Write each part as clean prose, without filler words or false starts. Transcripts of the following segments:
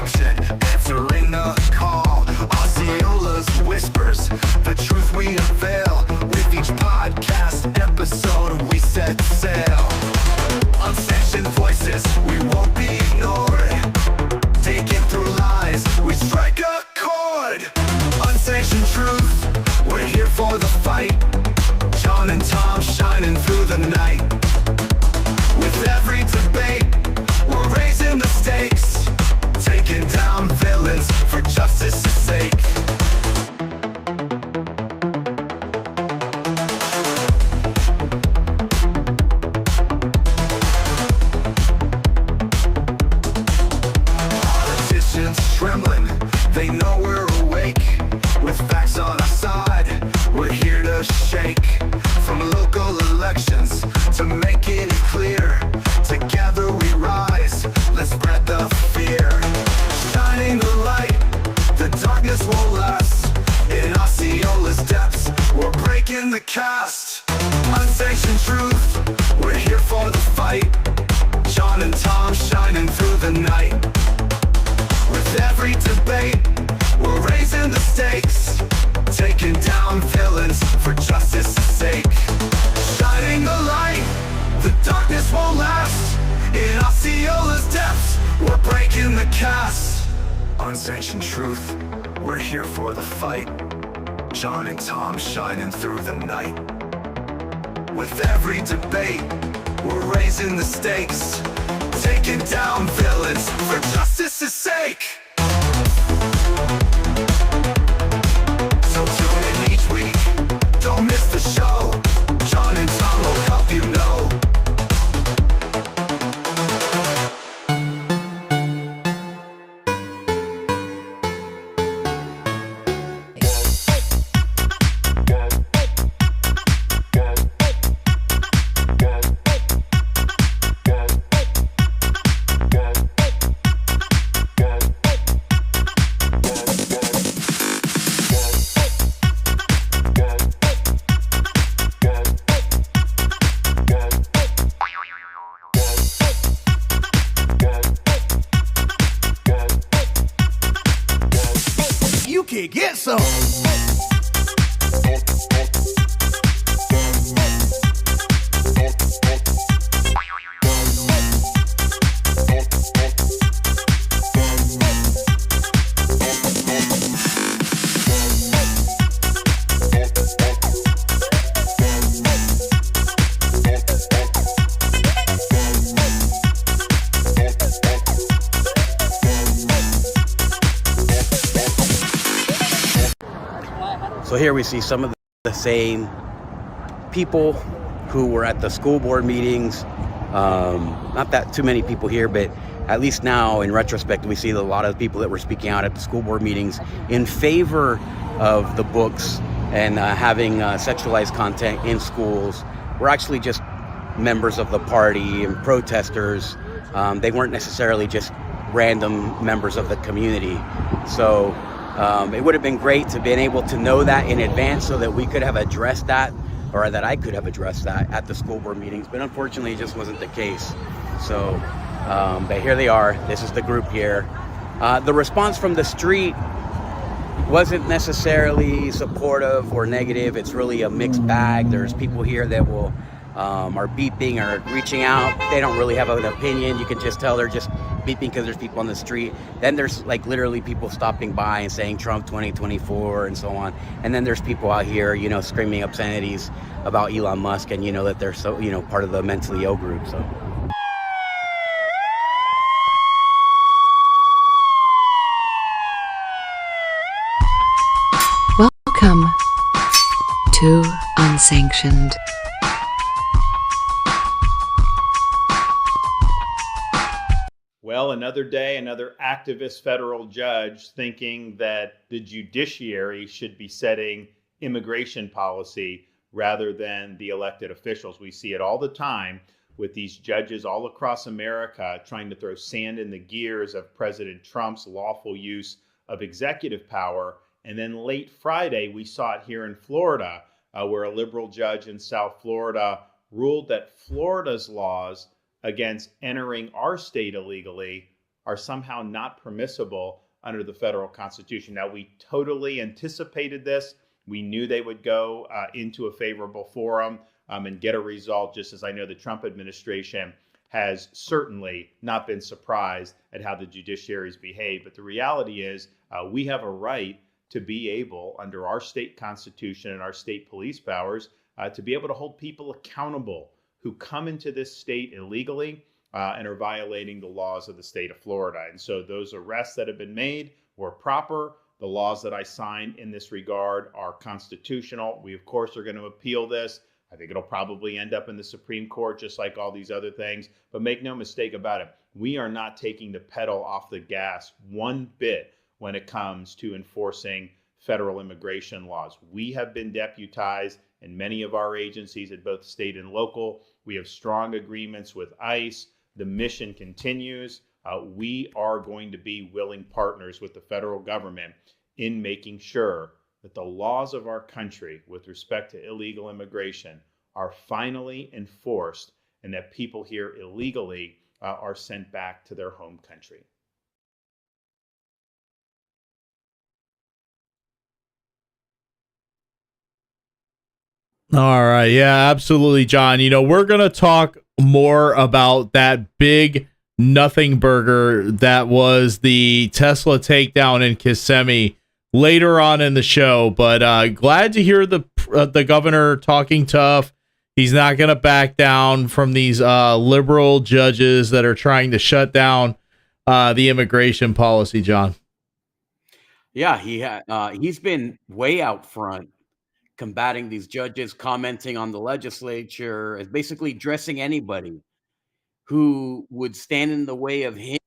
destruction, answering the call. Osceola's whispers, the truth we unveil. With each podcast episode, we set sail. Unsanctioned voices, we won't be ignored. Taking through lies, we strike a chord. Unsanctioned truth, we're here for the fight. John and Tom shining through the night. With every debate, we're raising the stakes, taking down villains for justice's sake. Politicians trembling, they know we're awake. With facts on our side, we're here to shake. From local elections to making it clear, together we rise, let's spread the fear. Shining the light, the darkness won't last. In Osceola's depths, we're breaking the cast. Unsanctioned truth, we're here for the fight. John and Tom shining through the night. With every debate, we're raising the stakes, taking down villains for justice's sake. Shining the light, the darkness won't last. In Osceola's depths, we're breaking the cast. Unsanctioned truth, we're here for the fight. John and Tom shining through the night. With every debate, we're raising the stakes, taking down villains for justice's sake. So tune in each week, don't miss the show. John and Tom will help you know. You can get some. So here we see some of the same people who were at the school board meetings. Not that too many people here, but at least now in retrospect, we see a lot of the people that were speaking out at the school board meetings in favor of the books and having sexualized content in schools were actually just members of the party and protesters. They weren't necessarily just random members of the community. So it would have been great to been able to know that in advance so that we could have addressed that, or that I could have addressed that at the school board meetings, but unfortunately it just wasn't the case. So, but here they are. This is the group here. The response from the street wasn't necessarily supportive or negative. It's really a mixed bag. There's people here that will are beeping or reaching out. They don't really have an opinion. You can just tell they're just beeping because there's people on the street. Then there's like literally people stopping by and saying Trump 2024 and so on. And then there's people out here, you know, screaming obscenities about Elon Musk, and you know that they're so, you know, part of the mentally ill group. So. Welcome to Unsanctioned. Well, another day, another activist federal judge thinking that the judiciary should be setting immigration policy rather than the elected officials. We see it all the time with these judges all across America trying to throw sand in the gears of President Trump's lawful use of executive power. And then late Friday, we saw it here in Florida, where a liberal judge in South Florida ruled that Florida's laws against entering our state illegally are somehow not permissible under the federal Constitution. Now, we totally anticipated this. We knew they would go into a favorable forum and get a result, just as I know the Trump administration has certainly not been surprised at how the judiciary's behaved. But the reality is we have a right to be able, under our state constitution and our state police powers, to be able to hold people accountable who come into this state illegally and are violating the laws of the state of Florida. And so those arrests that have been made were proper. The laws that I signed in this regard are constitutional. We, of course, are going to appeal this. I think it'll probably end up in the Supreme Court, just like all these other things. But make no mistake about it, we are not taking the pedal off the gas one bit when it comes to enforcing federal immigration laws. We have been deputized in many of our agencies at both state and local. We have strong agreements with ICE. The mission continues. We are going to be willing partners with the federal government in making sure that the laws of our country with respect to illegal immigration are finally enforced and that people here illegally are sent back to their home country. All right. Yeah, absolutely, John. We're going to talk more about that big nothing burger that was the Tesla takedown in Kissimmee later on in the show. But glad to hear the governor talking tough. He's not going to back down from these liberal judges that are trying to shut down the immigration policy, John. Yeah, he's been way out front combating these judges, commenting on the legislature, as basically dressing anybody who would stand in the way of him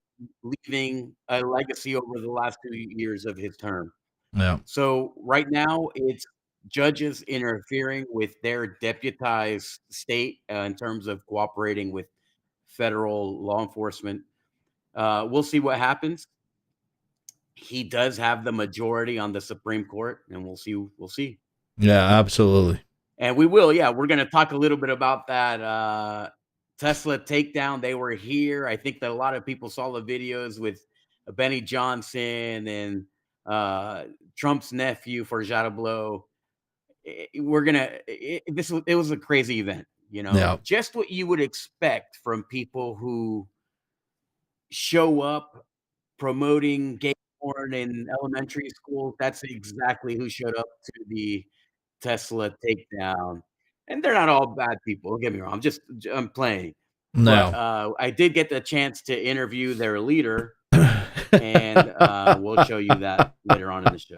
leaving a legacy over the last 2 years of his term. Yeah. So right now it's judges interfering with their deputized state in terms of cooperating with federal law enforcement. We'll see what happens. He does have the majority on the Supreme Court, and we'll see. We'll see. Yeah, absolutely. And we will. Yeah, we're going to talk a little bit about that Tesla takedown. They were here. I think that a lot of people saw the videos with Benny Johnson and Trump's nephew for Jatablo. It was a crazy event, Yeah. just what you would expect from people who show up promoting gay porn in elementary schools. That's exactly who showed up to the Tesla takedown. And they're not all bad people. Don't get me wrong. I'm playing. No. But I did get the chance to interview their leader, and we'll show you that later on in the show.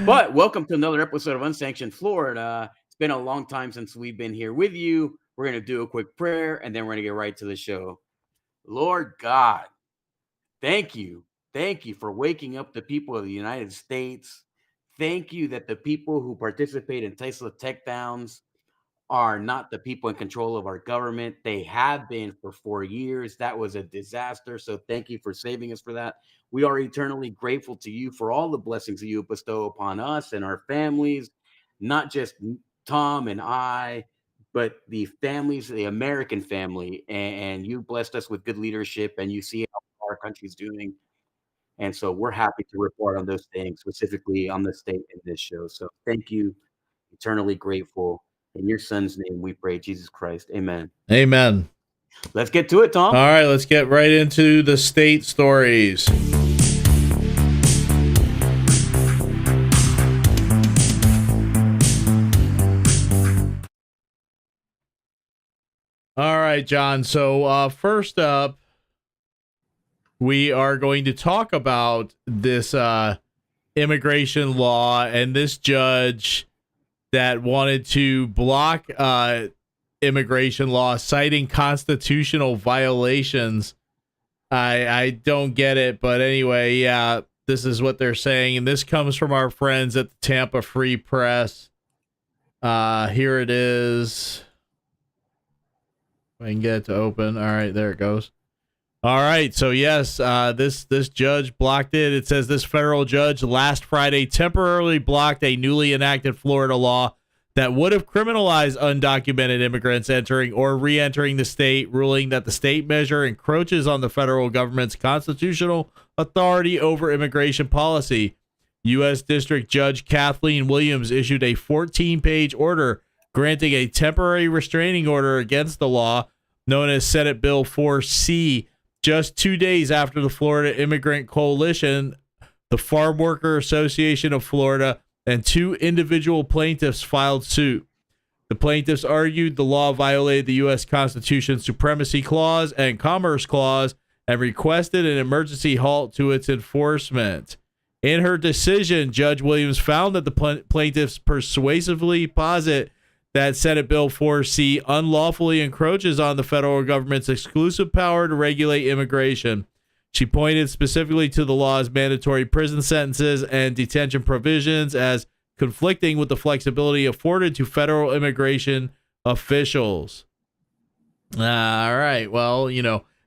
But welcome to another episode of Unsanctioned Florida. It's been a long time since we've been here with you. We're going to do a quick prayer, and then we're going to get right to the show. Lord God, thank you. Thank you for waking up the people of the United States. Thank you that the people who participate in Tesla takedowns are not the people in control of our government. They have been for 4 years. That was a disaster. So thank you for saving us for that. We are eternally grateful to you for all the blessings that you bestow upon us and our families, not just Tom and I, but the families, the American family. And you blessed us with good leadership, and you see how our country's doing. And so we're happy to report on those things, specifically on the state in this show. So thank you. Eternally grateful. In your son's name, we pray, Jesus Christ. Amen. Amen. Let's get to it, Tom. All right, let's get right into the state stories. All right, John. So first up, we are going to talk about this immigration law and this judge that wanted to block immigration law, citing constitutional violations. I don't get it, but anyway, yeah, this is what they're saying, and this comes from our friends at the Tampa Free Press. Here it is. If I can get it to open. All right, there it goes. All right, so yes, this judge blocked it. It says this federal judge last Friday temporarily blocked a newly enacted Florida law that would have criminalized undocumented immigrants entering or re-entering the state, ruling that the state measure encroaches on the federal government's constitutional authority over immigration policy. U.S. District Judge Kathleen Williams issued a 14-page order granting a temporary restraining order against the law, known as Senate Bill 4C, just 2 days after the Florida Immigrant Coalition, the Farm Worker Association of Florida, and 2 individual plaintiffs filed suit. The plaintiffs argued the law violated the U.S. Constitution's Supremacy Clause and Commerce Clause and requested an emergency halt to its enforcement. In her decision, Judge Williams found that the plaintiffs persuasively posit that Senate Bill 4C unlawfully encroaches on the federal government's exclusive power to regulate immigration. She pointed specifically to the law's mandatory prison sentences and detention provisions as conflicting with the flexibility afforded to federal immigration officials. All right. Well,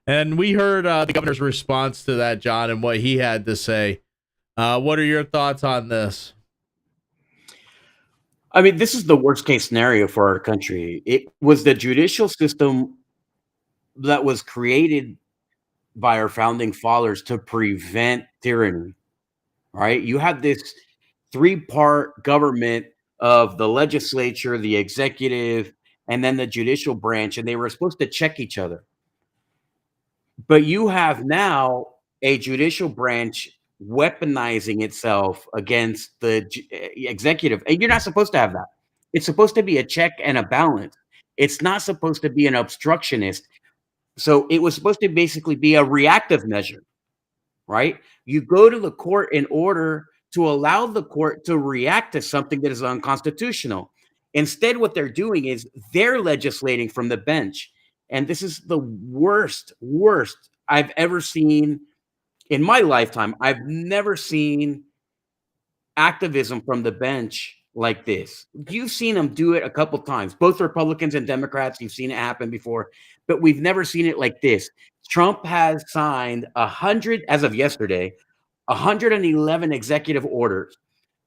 and we heard the governor's response to that, John, and what he had to say. What are your thoughts on this? I mean, this is the worst case scenario for our country. It was the judicial system that was created by our founding fathers to prevent tyranny, right? You had this 3-part government of the legislature, the executive, and then the judicial branch, and they were supposed to check each other. But you have now a judicial branch weaponizing itself against the executive, and you're not supposed to have that. It's supposed to be a check and a balance. It's not supposed to be an obstructionist. So it was supposed to basically be a reactive measure, right? You go to the court in order to allow the court to react to something that is unconstitutional. Instead, what they're doing is they're legislating from the bench. And this is the worst I've ever seen in my lifetime. I've never seen activism from the bench like this. You've seen them do it a couple times, both Republicans and Democrats. You've seen it happen before, but we've never seen it like this. Trump has signed 100, as of yesterday, 111 executive orders.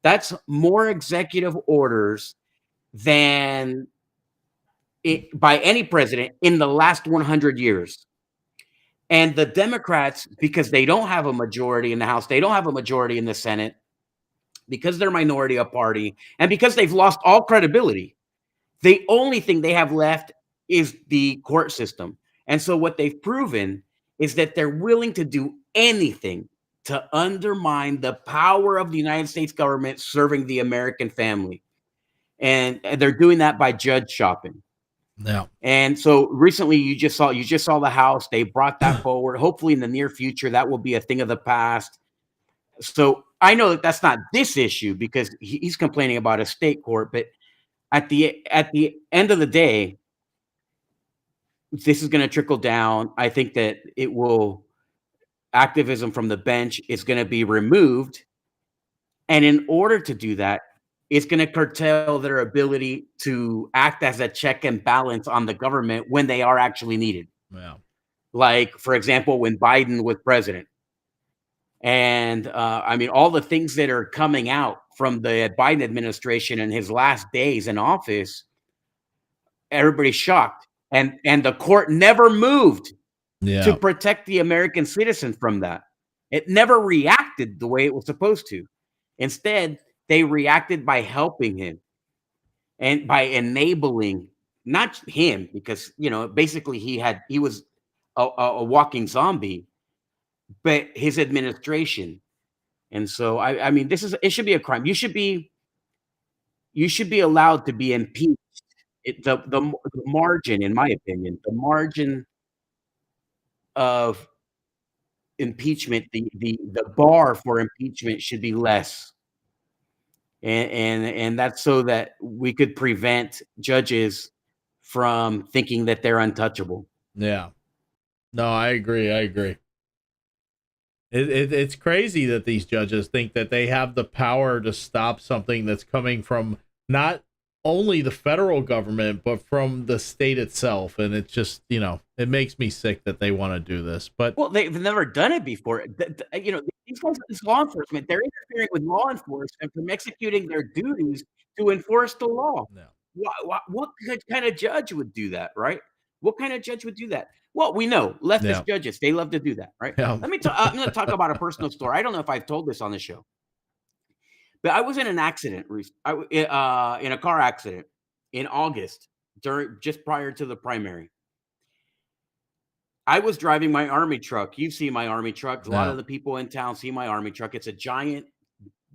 That's more executive orders than by any president in the last 100 years. And the Democrats, because they don't have a majority in the House, they don't have a majority in the Senate, because they're minority of party, and because they've lost all credibility, the only thing they have left is the court system. And so what they've proven is that they're willing to do anything to undermine the power of the United States government serving the American family. And they're doing that by judge shopping. Yeah. And so recently you just saw the House. They brought that forward. Hopefully in the near future, that will be a thing of the past. So I know that that's not this issue because he's complaining about a state court, but at the end of the day, this is going to trickle down. I think that activism from the bench is going to be removed. And in order to do that, it's going to curtail their ability to act as a check and balance on the government when they are actually needed. Yeah. Like, for example, when Biden was president. And I mean, all the things that are coming out from the Biden administration in his last days in office, everybody's shocked. And the court never moved to protect the American citizen from that. It never reacted the way it was supposed to. Instead, they reacted by helping him and by enabling, not him, because, basically he was a walking zombie, but his administration. And so, I mean, it should be a crime. You should be allowed to be impeached. The margin, in my opinion, the margin of impeachment, the bar for impeachment should be less. And that's so that we could prevent judges from thinking that they're untouchable. Yeah. No, I agree. It's crazy that these judges think that they have the power to stop something that's coming from not only the federal government, but from the state itself. And it just, it makes me sick that they want to do this. But Well, they've never done it before. These guys, this law enforcement, they're interfering with law enforcement from executing their duties to enforce the law. no, What kind of judge would do that, right? What kind of judge would do that? Well, we know yeah, leftist judges, they love to do that, right? yeah, Let me talk. I'm going to talk about a personal story. I don't know if I've told this on the show, but I was in an accident, in a car accident in August, just prior to the primary. I was driving my army truck. You see my army truck. A lot no. of the people in town see my army truck. It's a giant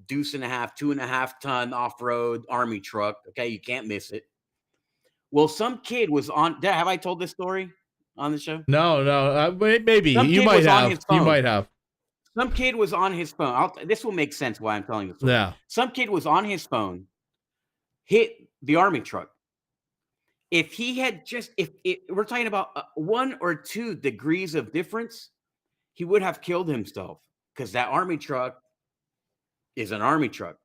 deuce and a half, 2.5 ton off-road army truck. Okay, you can't miss it. Well, some kid was on. Have I told this story on the show? No, maybe Some you kid might was on have. his You phone. might have. Some kid was on his phone. This will make sense why I'm telling this story. Yeah. Some kid was on his phone, hit the army truck. If he had we're talking about 1 or 2 degrees of difference, he would have killed himself because that army truck is an army truck,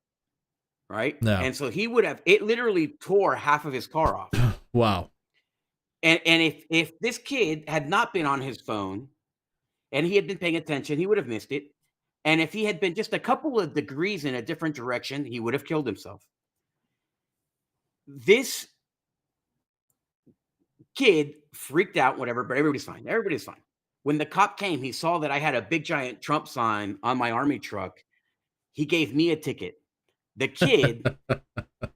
right? No. And so he would have, it literally tore half of his car off. Wow. And if this kid had not been on his phone and he had been paying attention, he would have missed it. And if he had been just a couple of degrees in a different direction, he would have killed himself. This kid freaked out, whatever, but everybody's fine. Everybody's fine. When the cop came, he saw that I had a big giant Trump sign on my army truck. He gave me a ticket. The kid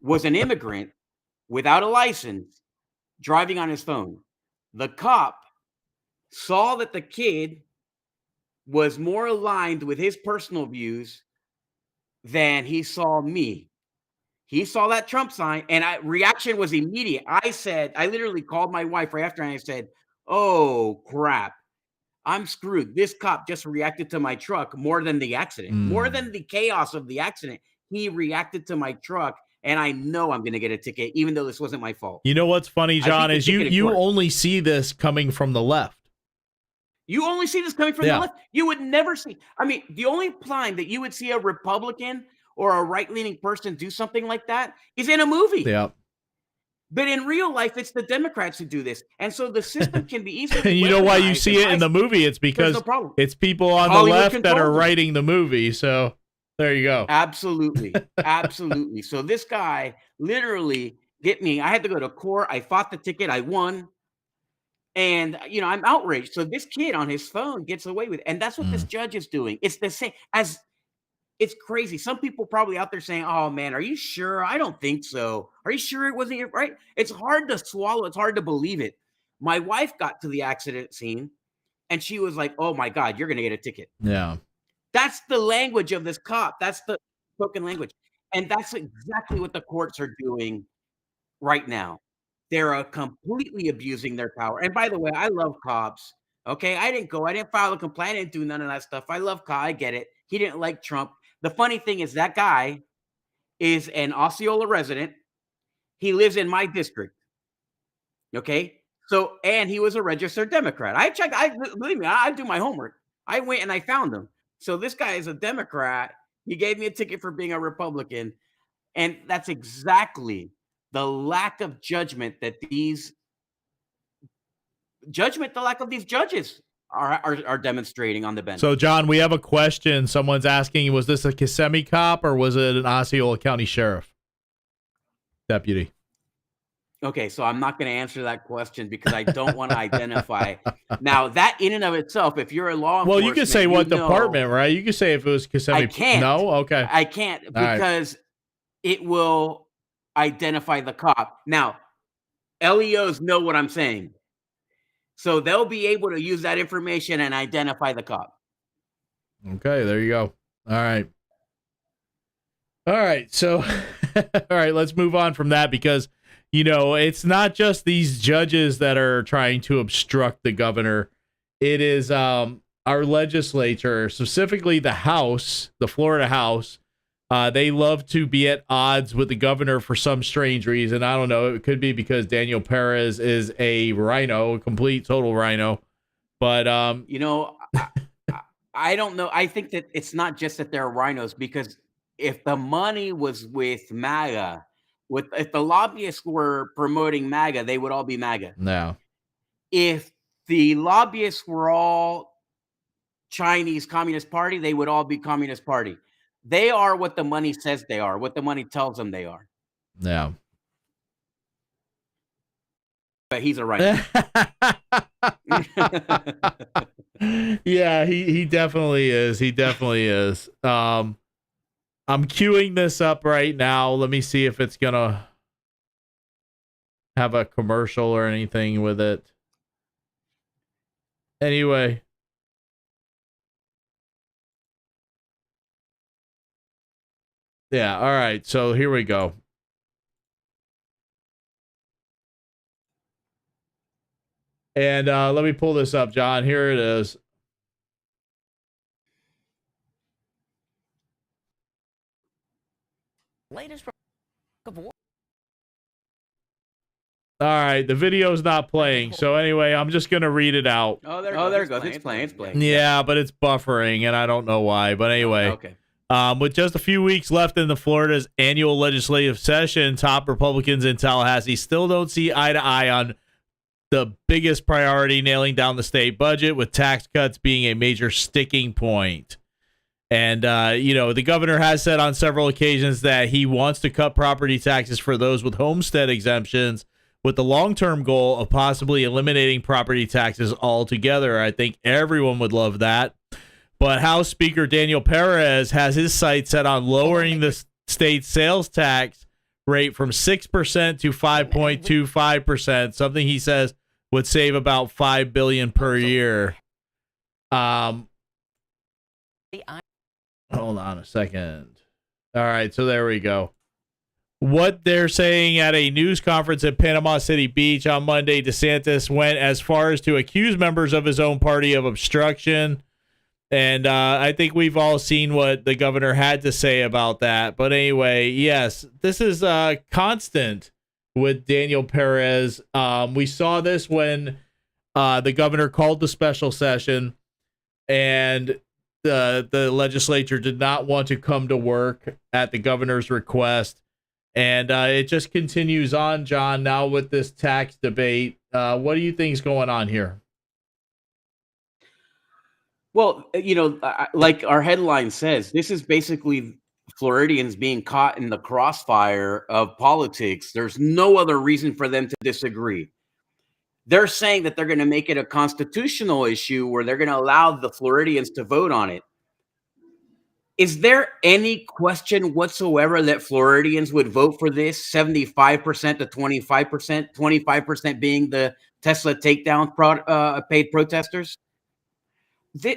was an immigrant without a license driving on his phone. The cop saw that the kid was more aligned with his personal views than he saw me. He saw that Trump sign and reaction was immediate. I literally called my wife right after and I said, "Oh crap. I'm screwed. This cop just reacted to my truck more than the accident, more than the chaos of the accident. He reacted to my truck, and I know I'm going to get a ticket, even though this wasn't my fault." You know what's funny, John, is you only see this coming from the left. You only see this coming from the left. You would never see. I mean, the only time that you would see a Republican or a right-leaning person do something like that is in a movie. Yeah. But in real life, it's the Democrats who do this. And so the system can be easily And you know why you see it in the movie? It's because it's people on the left that are writing the movie. So there you go. Absolutely. Absolutely. So this guy literally hit me. I had to go to court. I fought the ticket. I won. And, I'm outraged. So this kid on his phone gets away with it. And that's what this judge is doing. It's the same as it's crazy. Some people probably out there saying, "Oh man, are you sure? I don't think so. Are you sure it wasn't your right?" It's hard to swallow. It's hard to believe it. My wife got to the accident scene and she was like, "Oh my God, you're going to get a ticket." Yeah. That's the language of this cop. That's the spoken language. And that's exactly what the courts are doing right now. They're completely abusing their power. And by the way, I love cops. Okay. I didn't file a complaint. I didn't do none of that stuff. I love Kyle. I get it. He didn't like Trump. The funny thing is that guy is an Osceola resident. He lives in my district. Okay. So, and he was a registered Democrat. I checked, believe me, I do my homework. I went and I found him. So this guy is a Democrat. He gave me a ticket for being a Republican. And that's exactly the lack of judgment that the lack of these judges are demonstrating on the bench. So, John, we have a question. Someone's asking, was this a Kissimmee cop or was it an Osceola County sheriff deputy? Okay, so I'm not going to answer that question because I don't want to identify. Now, that in and of itself, if you're a law enforcement, well, you can say what department, right? You can say if it was Kissimmee. I can't. No? Okay. I can't because it will identify the cop. Now, LEOs know what I'm saying. So they'll be able to use that information and identify the cop. Okay, there you go. All right. All right. So, all right, let's move on from that because, it's not just these judges that are trying to obstruct the governor. It is our legislature, specifically the House, the Florida House. They love to be at odds with the governor for some strange reason. I don't know. It could be because Daniel Perez is a rhino, a complete, total rhino. But, I don't know. I think that it's not just that they're rhinos because if the money was with MAGA, if the lobbyists were promoting MAGA, they would all be MAGA. No. If the lobbyists were all Chinese Communist Party, they would all be Communist Party. They are what the money says they are, what the money tells them they are. No. But he's a right. Yeah, he definitely is. He definitely is. I'm queuing this up right now. Let me see if it's gonna have a commercial or anything with it. Anyway. Yeah, all right. So here we go. And let me pull this up, John. Here it is. Latest of war. All right, the video's not playing. So anyway, I'm just going to read it out. Oh, there it goes. It's playing. Yeah, but it's buffering, and I don't know why. But anyway. Okay. With just a few weeks left in the Florida's annual legislative session, top Republicans in Tallahassee still don't see eye to eye on the biggest priority, nailing down the state budget, with tax cuts being a major sticking point. And, the governor has said on several occasions that he wants to cut property taxes for those with homestead exemptions, with the long-term goal of possibly eliminating property taxes altogether. I think everyone would love that. But House Speaker Daniel Perez has his sights set on lowering the state's sales tax rate from 6% to 5.25%, something he says would save about $5 billion per year. Hold on a second. All right, so there we go. What they're saying at a news conference at Panama City Beach on Monday, DeSantis went as far as to accuse members of his own party of obstruction. And I think we've all seen what the governor had to say about that. But anyway, yes, this is constant with Daniel Perez. We saw this when the governor called the special session and the legislature did not want to come to work at the governor's request. And it just continues on, John, now with this tax debate. What do you think is going on here? Well, like our headline says, this is basically Floridians being caught in the crossfire of politics. There's no other reason for them to disagree. They're saying that they're going to make it a constitutional issue where they're going to allow the Floridians to vote on it. Is there any question whatsoever that Floridians would vote for this 75% to 25%, 25% being the Tesla takedown paid protesters?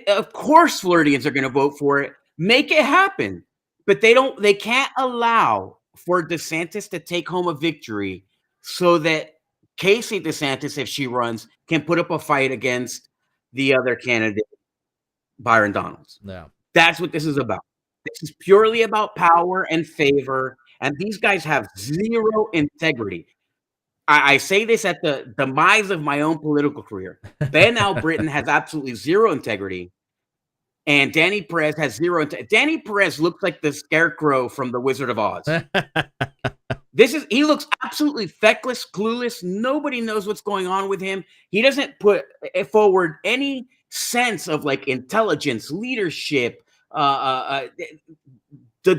Of course, Floridians are going to vote for it. Make it happen. But they can't allow for DeSantis to take home a victory so that Casey DeSantis, if she runs, can put up a fight against the other candidate, Byron Donalds. No. That's what this is about. This is purely about power and favor. And these guys have zero integrity. I say this at the demise of my own political career. Ben Albritton has absolutely zero integrity. And Danny Perez has zero integrity. Danny Perez looks like the scarecrow from The Wizard of Oz. He looks absolutely feckless, clueless. Nobody knows what's going on with him. He doesn't put forward any sense of like intelligence, leadership, the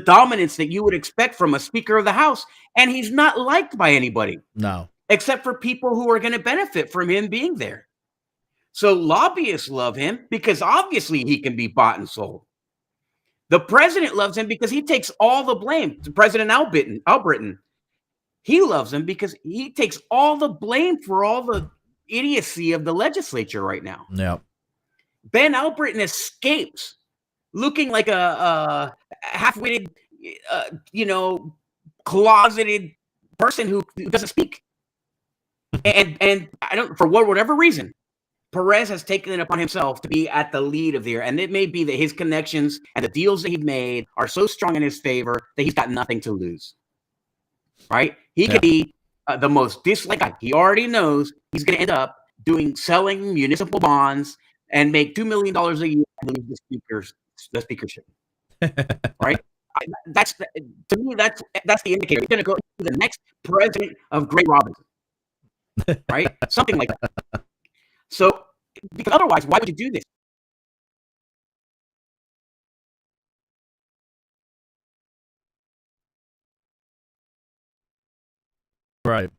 dominance that you would expect from a Speaker of the House. And he's not liked by anybody. No. Except for people who are going to benefit from him being there. So lobbyists love him because obviously he can be bought and sold. The president loves him because he takes all the blame. President Albritton, he loves him because he takes all the blame for all the idiocy of the legislature right now. Yeah. Ben Albritton escapes looking like a half-witted, closeted person who doesn't speak. And I don't, for whatever reason, Perez has taken it upon himself to be at the lead of the year. And it may be that his connections and the deals that he's made are so strong in his favor that he's got nothing to lose. Right? He could be the most disliked guy. He already knows he's going to end up selling municipal bonds and make $2 million a year and lose the speakership. Right? that's to me that's the indicator. He's going to go to the next president of Gray Robinson, right? Something like that. So because otherwise, why would you do this? Right.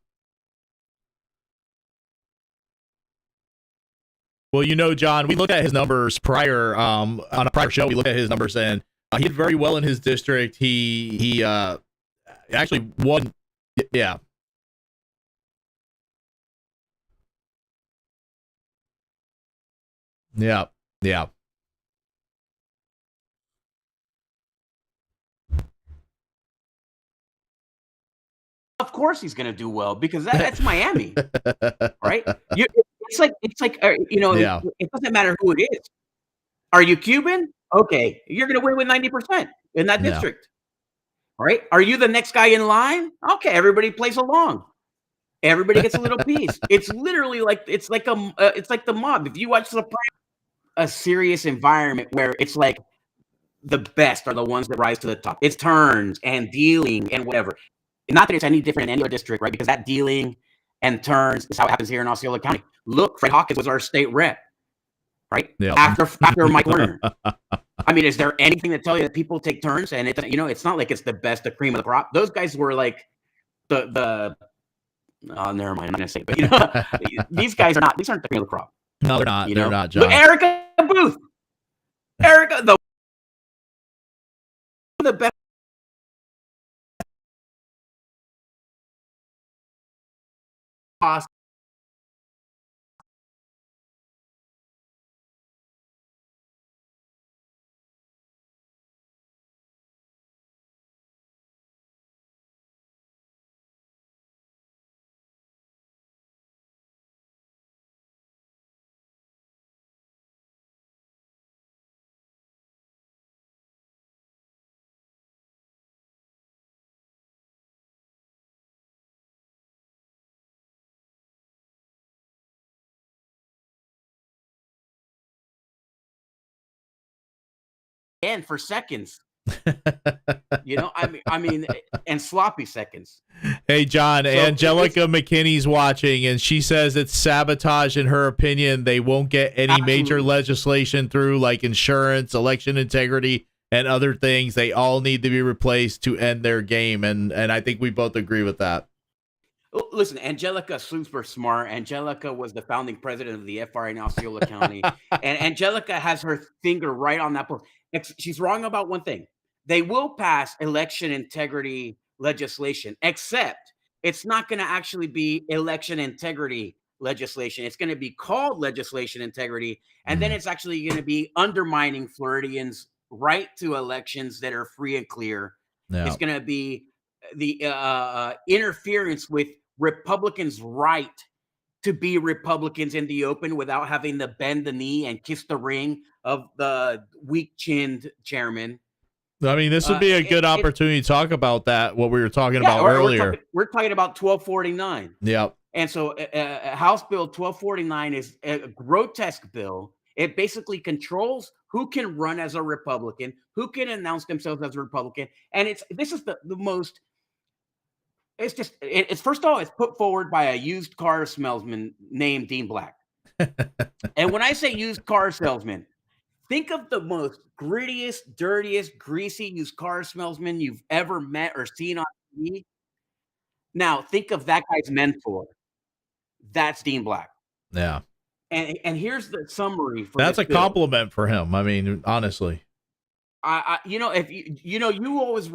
Well, John, we looked at his numbers prior on a prior show. We looked at his numbers, and he did very well in his district. He actually won. Yeah. Yeah. Yeah. Of course, he's going to do well because that's Miami, right? It's like Yeah. it doesn't matter who it is. Are you Cuban? Okay, you're going to win with 90% in that Yeah. district, right? Are you the next guy in line? Okay, everybody plays along. Everybody gets a little piece. It's literally like it's like the mob. If you watch a serious environment where it's like the best are the ones that rise to the top. It's turns and dealing and whatever. Not that it's any different in any other district, right? Because that dealing and turns is how it happens here in Osceola County. Look, Fred Hawkins was our state rep, right? Yeah. After Mike Lerner. I mean, is there anything to tell you that people take turns and it's not like it's the best, the cream of the crop. Those guys were like the oh, never mind. I'm not gonna say it, but these guys are not. These aren't the cream of the crop. No, they're not. They're not, John. But Erica Booth, the best. And for seconds, I mean, and sloppy seconds. Hey, John, so Angelica McKinney's watching, and she says it's sabotage. In her opinion, they won't get any major legislation through, like insurance, election integrity, and other things. They all need to be replaced to end their game, and I think we both agree with that. Listen, Angelica's super smart. Angelica was the founding president of the FRA in Osceola County, and Angelica has her finger right on that pulse. She's wrong about one thing. They will pass election integrity legislation, except it's not going to actually be election integrity legislation. It's going to be called legislation integrity, and then it's actually going to be undermining Floridians' right to elections that are free and clear. Yeah. It's going to be the interference with Republicans' right to be Republicans in the open without having to bend the knee and kiss the ring of the weak-chinned chairman. I mean, this would be a good opportunity to talk about that, what we were talking about earlier. We're talking about 1249. Yep. And so House Bill 1249 is a grotesque bill. It basically controls who can run as a Republican, who can announce themselves as a Republican. And this is the most, it's first of all, it's put forward by a used car salesman named Dean Black. And when I say used car salesman, think of the most grittiest, dirtiest, greasy used car salesman you've ever met or seen on TV. Now, think of that guy's mentor. That's Dean Black. Yeah. And here's the summary for that's a bill. compliment for him. I mean, honestly. If you always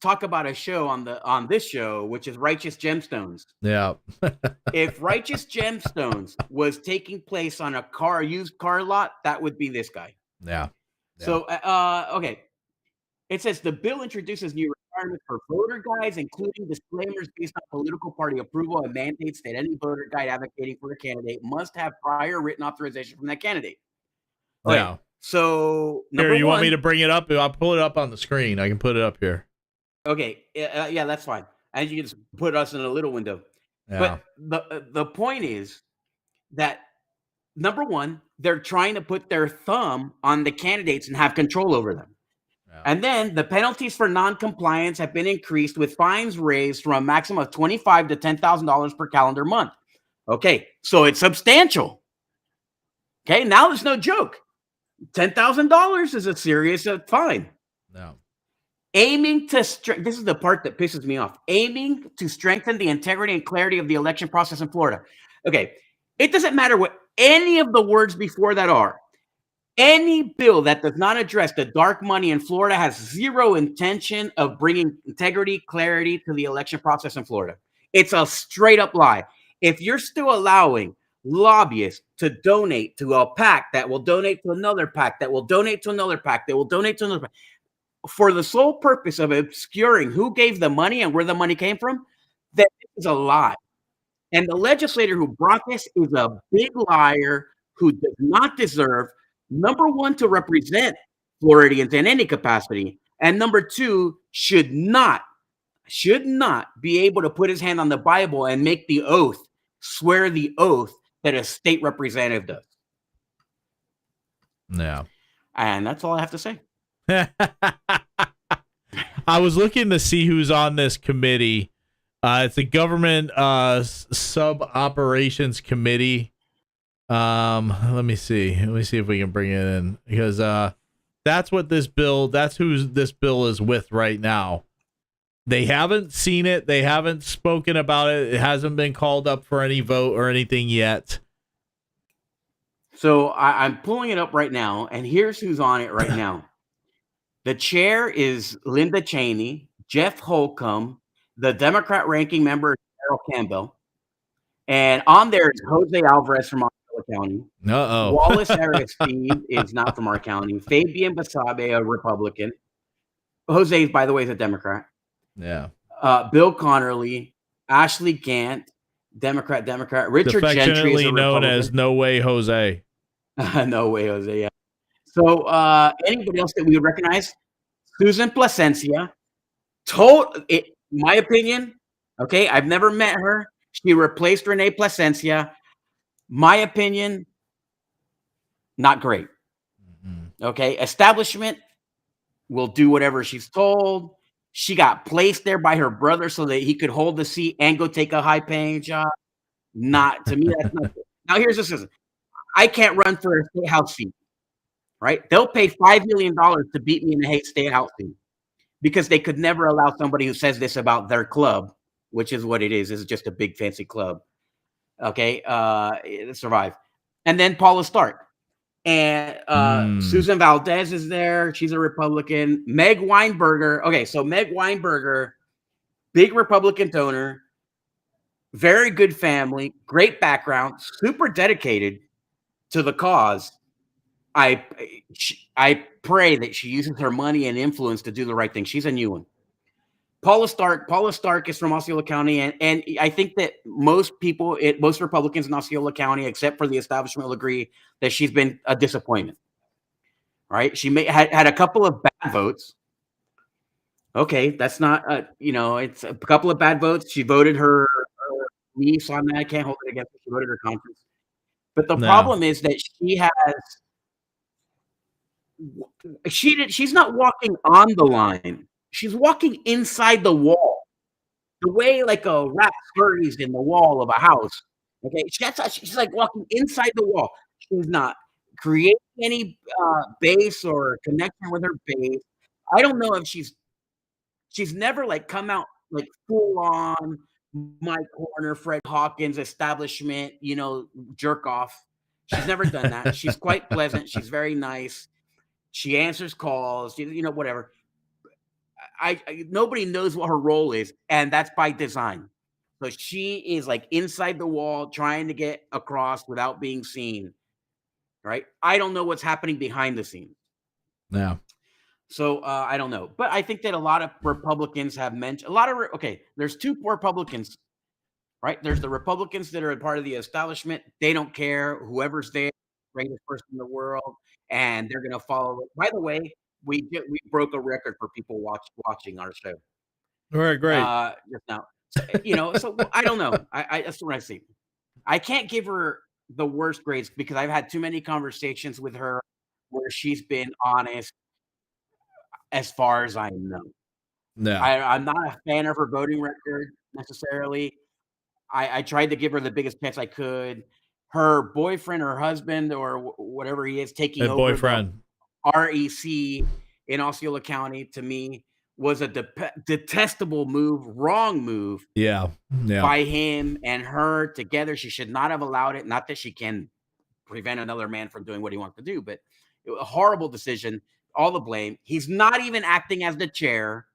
talk about a show on this show, which is Righteous Gemstones. Yeah. If Righteous Gemstones was taking place on a used car lot, that would be this guy. Yeah. So, okay. It says the bill introduces new requirements for voter guides, including disclaimers based on political party approval and mandates that any voter guide advocating for a candidate must have prior written authorization from that candidate. Okay, yeah. So, here, you want me to bring it up? I'll pull it up on the screen. I can put it up here. Okay. Yeah, that's fine. And you can just put us in a little window. Yeah. But the point is that, number one, they're trying to put their thumb on the candidates and have control over them. And then the penalties for non-compliance have been increased with fines raised from a maximum of $25 to $10,000 per calendar month. Okay, so it's substantial. Okay, now it's no joke. $10,000 is a serious fine. No. Aiming to this is the part that pisses me off. Aiming to strengthen the integrity and clarity of the election process in Florida. Okay, it doesn't matter what any of the words before that are. Any bill that does not address the dark money in Florida has zero intention of bringing integrity, clarity to the election process in Florida. It's a straight up lie. If you're still allowing lobbyists to donate to a PAC that will donate to another PAC that will donate to another PAC that will donate to another PAC, for the sole purpose of obscuring who gave the money and where the money came from, that is a lie. And the legislator who brought this is a big liar who does not deserve, number one, to represent Floridians in any capacity, and number two, should not be able to put his hand on the Bible and make the oath, swear the oath that a state representative does. Yeah. And that's all I have to say. I was looking to see who's on this committee. It's a government sub operations committee. Let me see if we can bring it in, because that's who this bill is with right now. They haven't seen it. They haven't spoken about it. It hasn't been called up for any vote or anything yet. So I'm pulling it up right now, and here's who's on it right now. The chair is Linda Cheney, Jeff Holcomb, the Democrat ranking member, Carol Campbell, and on there is Jose Alvarez from Osceola County. Uh-oh. Wallace Aristide is not from our county. Fabian Basabe, a Republican. Jose, by the way, is a Democrat. Yeah. Bill Connerly, Ashley Gant, Democrat. Richard Gentry is affectionately a known Republican. as No Way Jose. No way, Jose. Yeah. So anybody else that we would recognize? Susan Placencia. My opinion, okay, I've never met her. She replaced Renee Placencia. My opinion, not great. Mm-hmm. Okay, establishment will do whatever she's told. She got placed there by her brother so that he could hold the seat and go take a high-paying job. Not to me, that's not good. Now here's the system. I can't run for a state house seat, right? They'll pay $5 million to beat me in a state house seat because they could never allow somebody who says this about their club, which is what it is. It's just a big fancy club. Okay, survive. And then Paula Stark. And Susan Valdez is there. She's a Republican. Meg Weinberger. Okay, so Meg Weinberger, big Republican donor, very good family, great background, super dedicated to the cause. I pray that she uses her money and influence to do the right thing. She's a new one. Paula Stark is from Osceola County, and I think that most Republicans in Osceola County, except for the establishment, will agree that she's been a disappointment. Right? She had a couple of bad votes. Okay, that's not it's a couple of bad votes. She voted her niece on that. I can't hold it against her. She voted her conference. But the problem is that she's not walking on the line. She's walking inside the wall, the way like a rat scurries in the wall of a house. Okay, she's like walking inside the wall. She's not creating any base or connection with her base. I don't know if she's never like come out like full on Mike Horner, Fred Hawkins establishment, jerk off. She's never done that. She's quite pleasant. She's very nice. She answers calls, whatever. Nobody knows what her role is, and that's by design. So she is like inside the wall trying to get across without being seen, right? I don't know what's happening behind the scenes. Yeah. So I don't know, but I think that a lot of Republicans have mentioned there's two Republicans, right? There's the Republicans that are a part of the establishment. They don't care whoever's there, greatest person in the world, and they're going to follow. By the way, we broke a record for people watching our show. All right, great. Just now, so I don't know. I that's what I see. I can't give her the worst grades because I've had too many conversations with her where she's been honest. as far as I know. No. I'm not a fan of her voting record necessarily. I tried to give her the biggest chance I could. Her boyfriend or husband or whatever he is taking A over the boyfriend. REC in Osceola County, to me, was a detestable move, wrong move Yeah. Yeah. by him and her together. She should not have allowed it. Not that she can prevent another man from doing what he wants to do, but a horrible decision. All the blame. He's not even acting as the chair.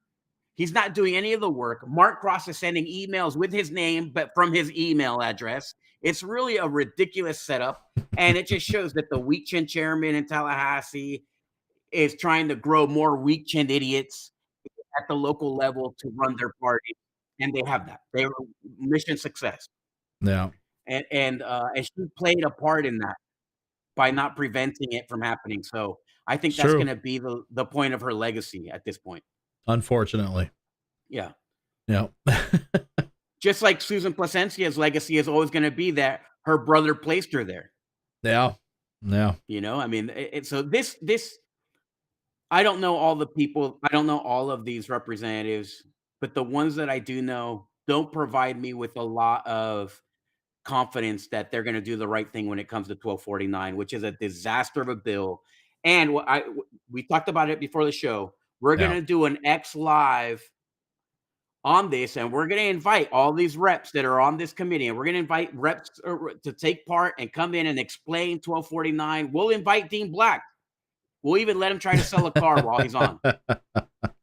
He's not doing any of the work. Mark Cross is sending emails with his name, but from his email address. It's really a ridiculous setup. And it just shows that the weak chin chairman in Tallahassee is trying to grow more weak chin idiots at the local level to run their party. And they have that. They were mission success. Yeah. And she played a part in that by not preventing it from happening. So I think It's that's true. going to be the point of her legacy at this point. Unfortunately. Yeah. Yeah. Just like Susan Placencia's legacy is always going to be that her brother placed her there. Yeah. Yeah. You know, I mean, so this, I don't know all the people. I don't know all of these representatives, but the ones that I do know don't provide me with a lot of confidence that they're going to do the right thing when it comes to 1249, which is a disaster of a bill. And we talked about it before the show. We're going Yeah. to do an X Live on this, and we're going to invite all these reps that are on this committee, and we're going to invite reps to take part and come in and explain 1249. We'll invite Dean Black. We'll even let him try to sell a car while he's on,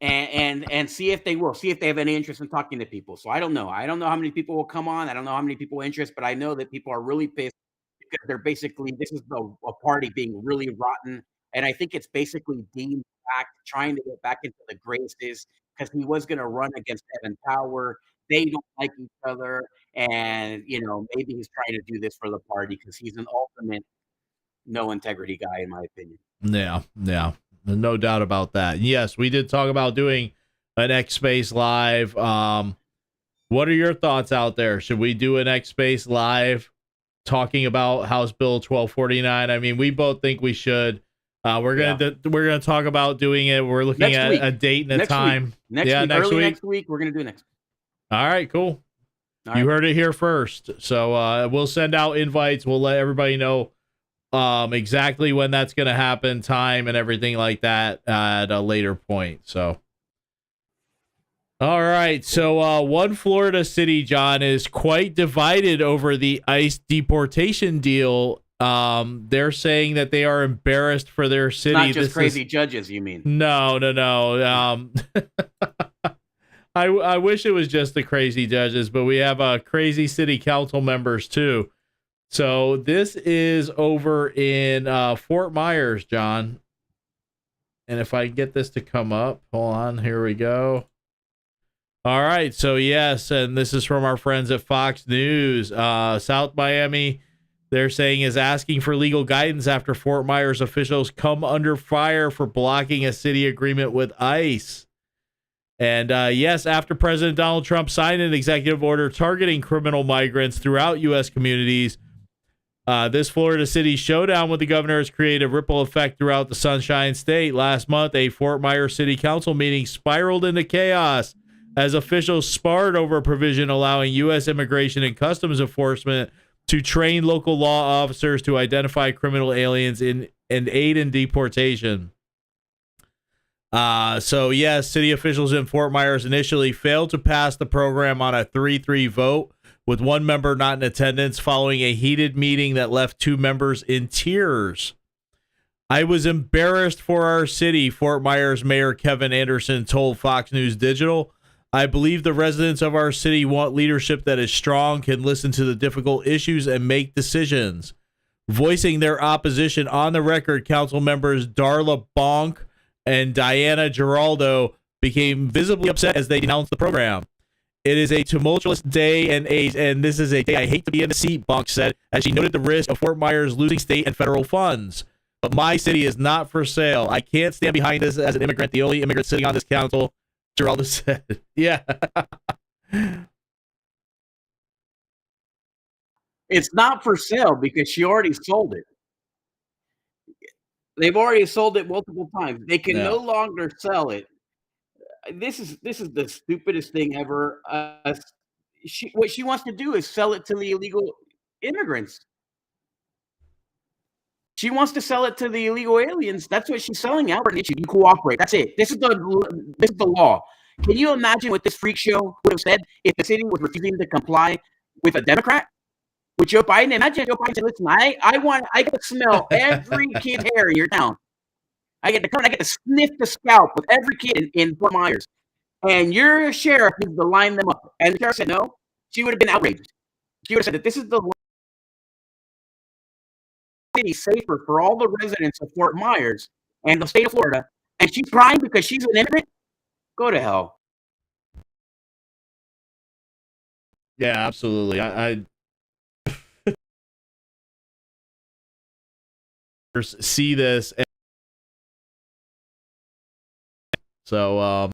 and see if they have any interest in talking to people. So I don't know how many people will come on. I don't know how many people interest, but I know that people are really pissed because they're basically, this is a party being really rotten. And I think it's basically Dean Black trying to get back into the graces because he was going to run against Evan Power. They don't like each other. And, maybe he's trying to do this for the party because he's an ultimate no integrity guy, in my opinion. Yeah. Yeah. No doubt about that. Yes, we did talk about doing an X Space Live. What are your thoughts out there? Should we do an X Space Live talking about House Bill 1249? I mean, we both think we should. We're gonna talk about doing it. We're looking at a date and a time. Next week. Next week. We're gonna do it next. All right, cool. All you right. heard it here first. So we'll send out invites. We'll let everybody know exactly when that's gonna happen, time, and everything like that at a later point. So. All right, so one Florida city, John, is quite divided over the ICE deportation deal. They're saying that they are embarrassed for their city. Not just crazy judges, you mean? No. I wish it was just the crazy judges, but we have crazy city council members too. So this is over in Fort Myers, John. And if I get this to come up, hold on, here we go. All right, so yes, and this is from our friends at Fox News. South Miami, they're saying, is asking for legal guidance after Fort Myers officials come under fire for blocking a city agreement with ICE. And yes, after President Donald Trump signed an executive order targeting criminal migrants throughout U.S. communities, this Florida city showdown with the governor has created a ripple effect throughout the Sunshine State. Last month, a Fort Myers City Council meeting spiraled into chaos as officials sparred over a provision allowing U.S. Immigration and Customs Enforcement to train local law officers to identify criminal aliens and aid in deportation. So, yes, city officials in Fort Myers initially failed to pass the program on a 3-3 vote, with one member not in attendance following a heated meeting that left two members in tears. I was embarrassed for our city, Fort Myers Mayor Kevin Anderson told Fox News Digital. I believe the residents of our city want leadership that is strong, can listen to the difficult issues, and make decisions. Voicing their opposition on the record, council members Darla Bonk and Diana Giraldo became visibly upset as they denounced the program. It is a tumultuous day and age, and this is a day I hate to be in the seat, Bonk said, as she noted the risk of Fort Myers losing state and federal funds. But my city is not for sale. I can't stand behind this as an immigrant, the only immigrant sitting on this council. Geraldo said, yeah. It's not for sale because she already sold it. They've already sold it multiple times. They can Yeah. no longer sell it. This is the stupidest thing ever. What she wants to do is sell it to the illegal immigrants. She wants to sell it to the illegal aliens. That's what she's selling out. You cooperate. That's it. This is the law. Can you imagine what this freak show would have said if the city was refusing to comply with a Democrat? With Joe Biden? Imagine Joe Biden said, listen, I get to smell every kid's hair in your town. I get to sniff the scalp of every kid in Fort Myers. And your sheriff needs to line them up. And the sheriff said no. She would have been outraged. She would have said that this is the city safer for all the residents of Fort Myers and the state of Florida. And she's crying because she's an immigrant? Go to hell. Yeah, absolutely. I see this. So,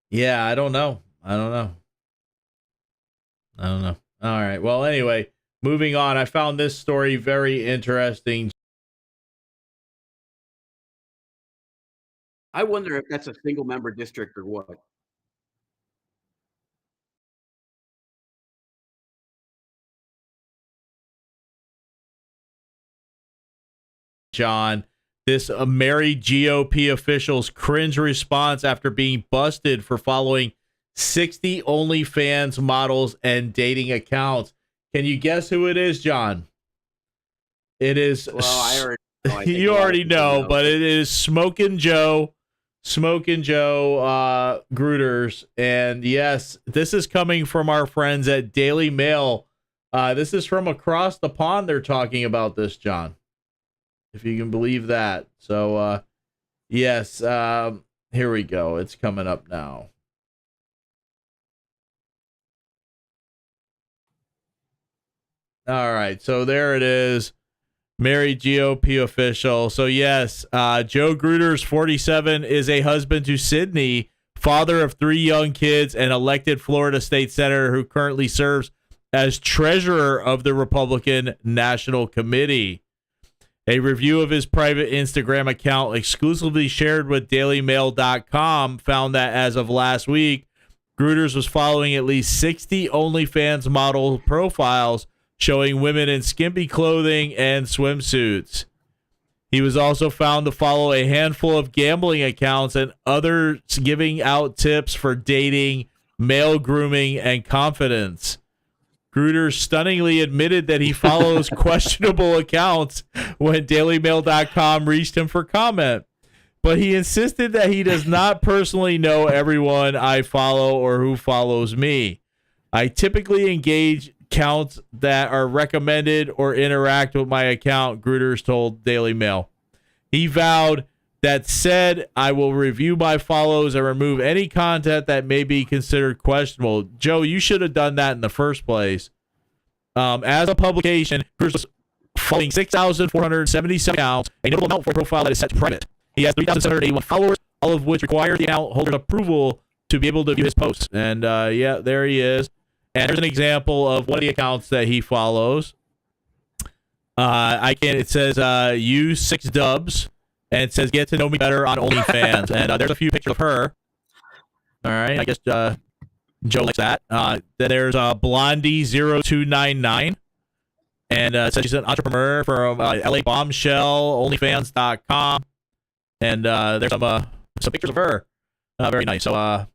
yeah, I don't know. All right. Well, anyway, moving on. I found this story very interesting. I wonder if that's a single member district or what. John, this married GOP official's cringe response after being busted for following 60 OnlyFans models and dating accounts. Can you guess who it is, John? It is. Well, I already know. I think You a lot of already people know, but it is Smokin' Joe Gruters. And yes, this is coming from our friends at Daily Mail. This is from across the pond. They're talking about this, John, if you can believe that. So, yes, here we go. It's coming up now. All right, so there it is. Married GOP official. So, yes, Joe Gruters, 47, is a husband to Sydney, father of 3 young kids, and elected Florida state senator who currently serves as treasurer of the Republican National Committee. A review of his private Instagram account exclusively shared with DailyMail.com found that as of last week, Gruters was following at least 60 OnlyFans model profiles showing women in skimpy clothing and swimsuits. He was also found to follow a handful of gambling accounts and others giving out tips for dating, male grooming, and confidence. Gruters stunningly admitted that he follows questionable accounts when DailyMail.com reached him for comment. But he insisted that he does not personally know everyone I follow or who follows me. I typically engage accounts that are recommended or interact with my account, Gruters told Daily Mail. He vowed that said, I will review my follows and remove any content that may be considered questionable. Joe, you should have done that in the first place. As a publication, Gruters was following 6,477 accounts, a notable amount for a profile that is set to private. He has 3,781 followers, all of which require the account holder's approval to be able to view his posts. And yeah, there he is. And there's an example of one of the accounts that he follows. It says use 6 dubs, and it says get to know me better on OnlyFans. And there's a few pictures of her. All right, I guess Joe likes that. Then there's Blondie0299, and it says she's an entrepreneur from LA Bombshell, OnlyFans.com, and there's some pictures of her. Very nice. So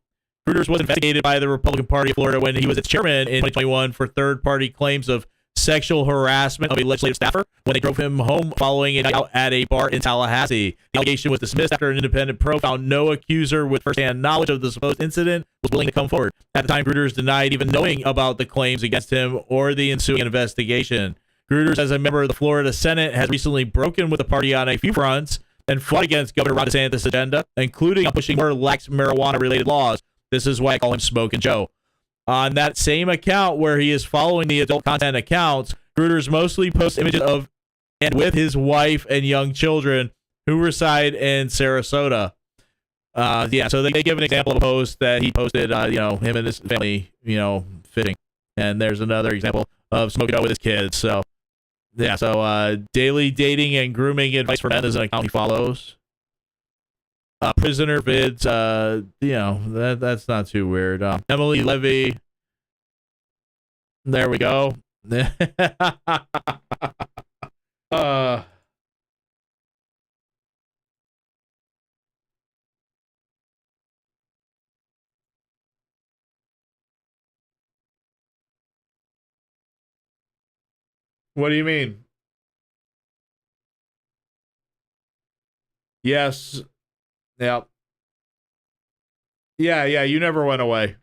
Gruters was investigated by the Republican Party of Florida when he was its chairman in 2021 for third-party claims of sexual harassment of a legislative staffer when they drove him home following a night out at a bar in Tallahassee. The allegation was dismissed after an independent probe found no accuser with firsthand knowledge of the supposed incident was willing to come forward. At the time, Gruters denied even knowing about the claims against him or the ensuing investigation. Gruters, as a member of the Florida Senate, has recently broken with the party on a few fronts and fought against Governor Ron DeSantis' agenda, including on pushing more lax marijuana-related laws. This is why I call him Smokin' Joe. On that same account where he is following the adult content accounts, Gruters mostly posts images of and with his wife and young children who reside in Sarasota. Yeah, so they give an example of a post that he posted, him and his family, fishing. And there's another example of Smokin' Joe with his kids. So Yeah, so daily dating and grooming advice for men is an account he follows. Prisoner vids, that's not too weird. Emily Levy, there we go. uh, what do you mean? Yes. Yep. Yeah, you never went away.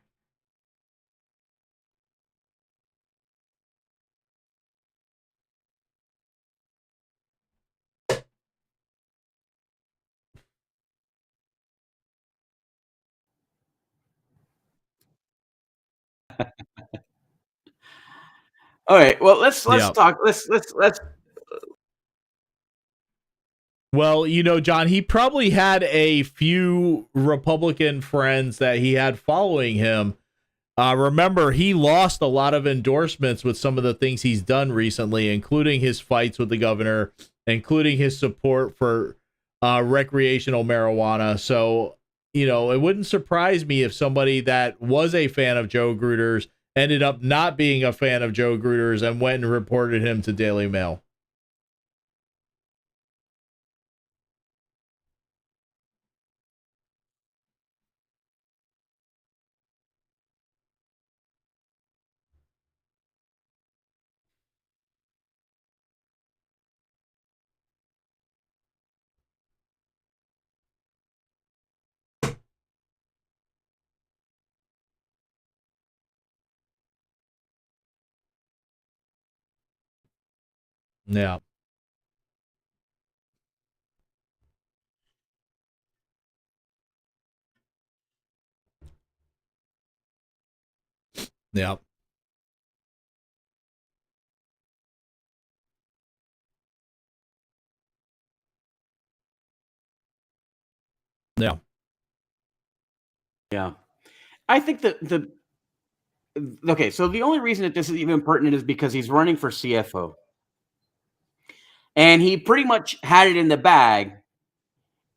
All right. Well, let's Yep. talk. Let's. Well, John, he probably had a few Republican friends that he had following him. Remember, he lost a lot of endorsements with some of the things he's done recently, including his fights with the governor, including his support for recreational marijuana. So, it wouldn't surprise me if somebody that was a fan of Joe Gruder's ended up not being a fan of Joe Gruder's and went and reported him to Daily Mail. Yeah. Yeah. Yeah. Yeah, I think that the okay. So the only reason that this is even pertinent is because he's running for CFO, and he pretty much had it in the bag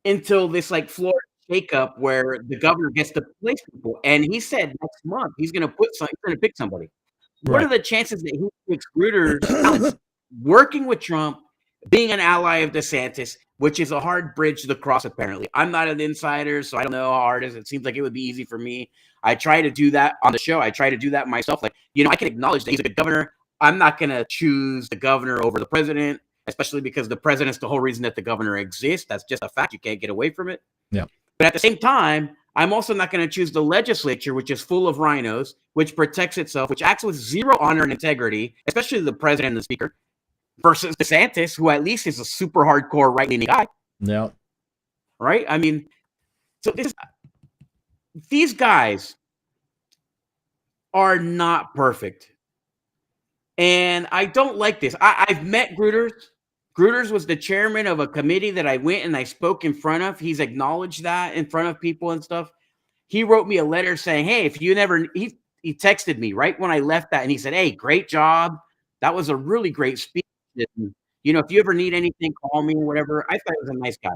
until this like Florida shakeup where the governor gets to place people, and he said next month he's going to pick somebody. What are Right. the chances that he picks Gruder's balance working with Trump, being an ally of DeSantis, which is a hard bridge to cross, apparently? I'm not an insider, so I don't know how hard it is. It seems like it would be easy for me. I try to do that on the show. I try to do that myself. Like, I can acknowledge that he's a good governor. I'm not going to choose the governor over the president, especially because the president's the whole reason that the governor exists. That's just a fact. You can't get away from it. Yeah. But at the same time, I'm also not going to choose the legislature, which is full of rhinos, which protects itself, which acts with zero honor and integrity, especially the president and the speaker, versus DeSantis, who at least is a super hardcore right-leaning guy. Yeah. Right? I mean, so these guys are not perfect. And I don't like this. I've met Gruters. Gruters was the chairman of a committee that I went and I spoke in front of. He's acknowledged that in front of people and stuff. He wrote me a letter saying, hey, if you never, he texted me right when I left that. And he said, hey, great job. That was a really great speech. And, if you ever need anything, call me or whatever. I thought he was a nice guy.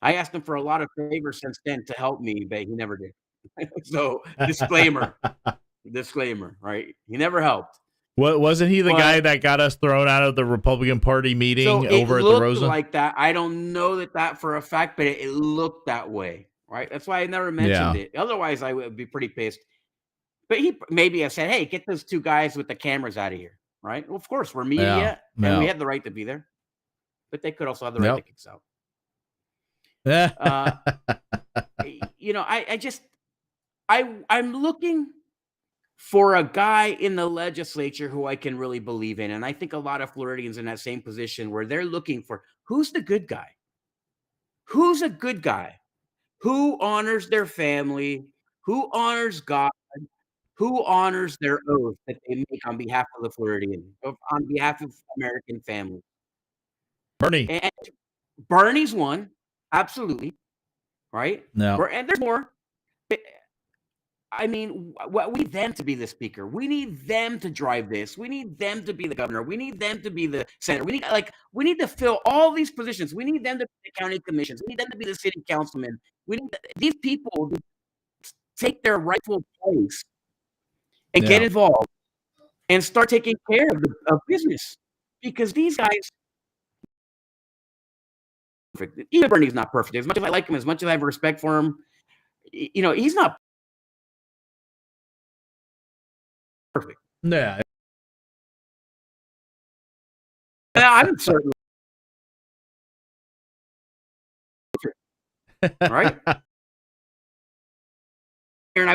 I asked him for a lot of favors since then to help me, but he never did. So disclaimer, right? He never helped. What wasn't he the But- guy that got us thrown out of the Republican Party meeting So it over at the looked Rosa? like that. I don't know that for a fact, but it looked that way, right? That's why I never mentioned it. Otherwise, I would be pretty pissed. But he maybe have said, hey, get those two guys with the cameras out of here, right? Well, of course, we're media, and we had the right to be there. But they could also have the right to kick us out. I'm looking for a guy in the legislature who I can really believe in. And I think a lot of Floridians in that same position where they're looking for who's the good guy? Who's a good guy? Who honors their family? Who honors God? Who honors their oath that they make on behalf of the Floridian, on behalf of American families? Bernie. And Bernie's one, absolutely, right? No. And there's more. I mean, we need them to be the speaker. We need them to drive this. We need them to be the governor. We need them to be the senator. We need to fill all these positions. We need them to be the county commissions. We need them to be the city councilmen. We need these people to take their rightful place and get Yeah. involved and start taking care of business, because these guys. Even Bernie's not perfect. As much as I like him, as much as I have respect for him, he's not perfect. Yeah. I'm certain, right? And I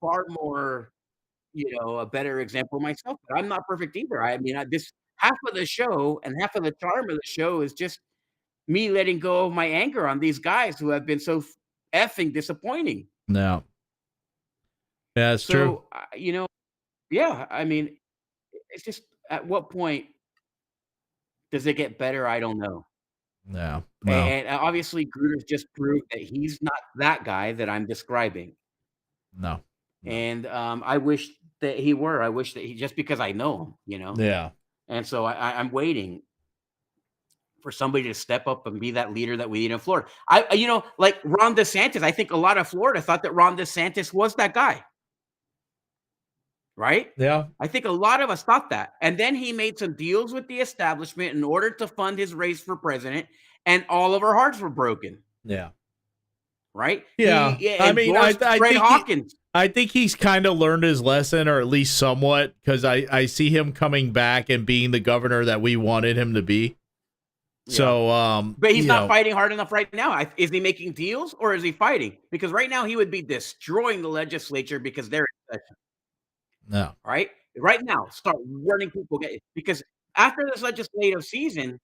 far more, a better example myself, but I'm not perfect either. I mean, this half of the show and half of the charm of the show is just me letting go of my anger on these guys who have been so effing disappointing. No. Yeah, it's true. So, yeah, I mean, it's just at what point does it get better? I don't know. No. Well, And obviously, Gruder's just proved that he's not that guy that I'm describing. no. No. And I wish that he were. I wish that just because I know him. Yeah. And so I'm waiting for somebody to step up and be that leader that we need in Florida. Like Ron DeSantis, I think a lot of Florida thought that Ron DeSantis was that guy. Right? Yeah. I think a lot of us thought that. And then he made some deals with the establishment in order to fund his race for president, and all of our hearts were broken. Yeah. Right? Yeah. He I mean, endorsed Fred Hawkins. I think he's kind of learned his lesson, or at least somewhat, because I see him coming back and being the governor that we wanted him to be. Yeah. So, but he's not fighting hard enough right now. Is he making deals, or is he fighting? Because right now he would be destroying the legislature because they're in session. No. Right? Right now, start running people, because after this legislative season,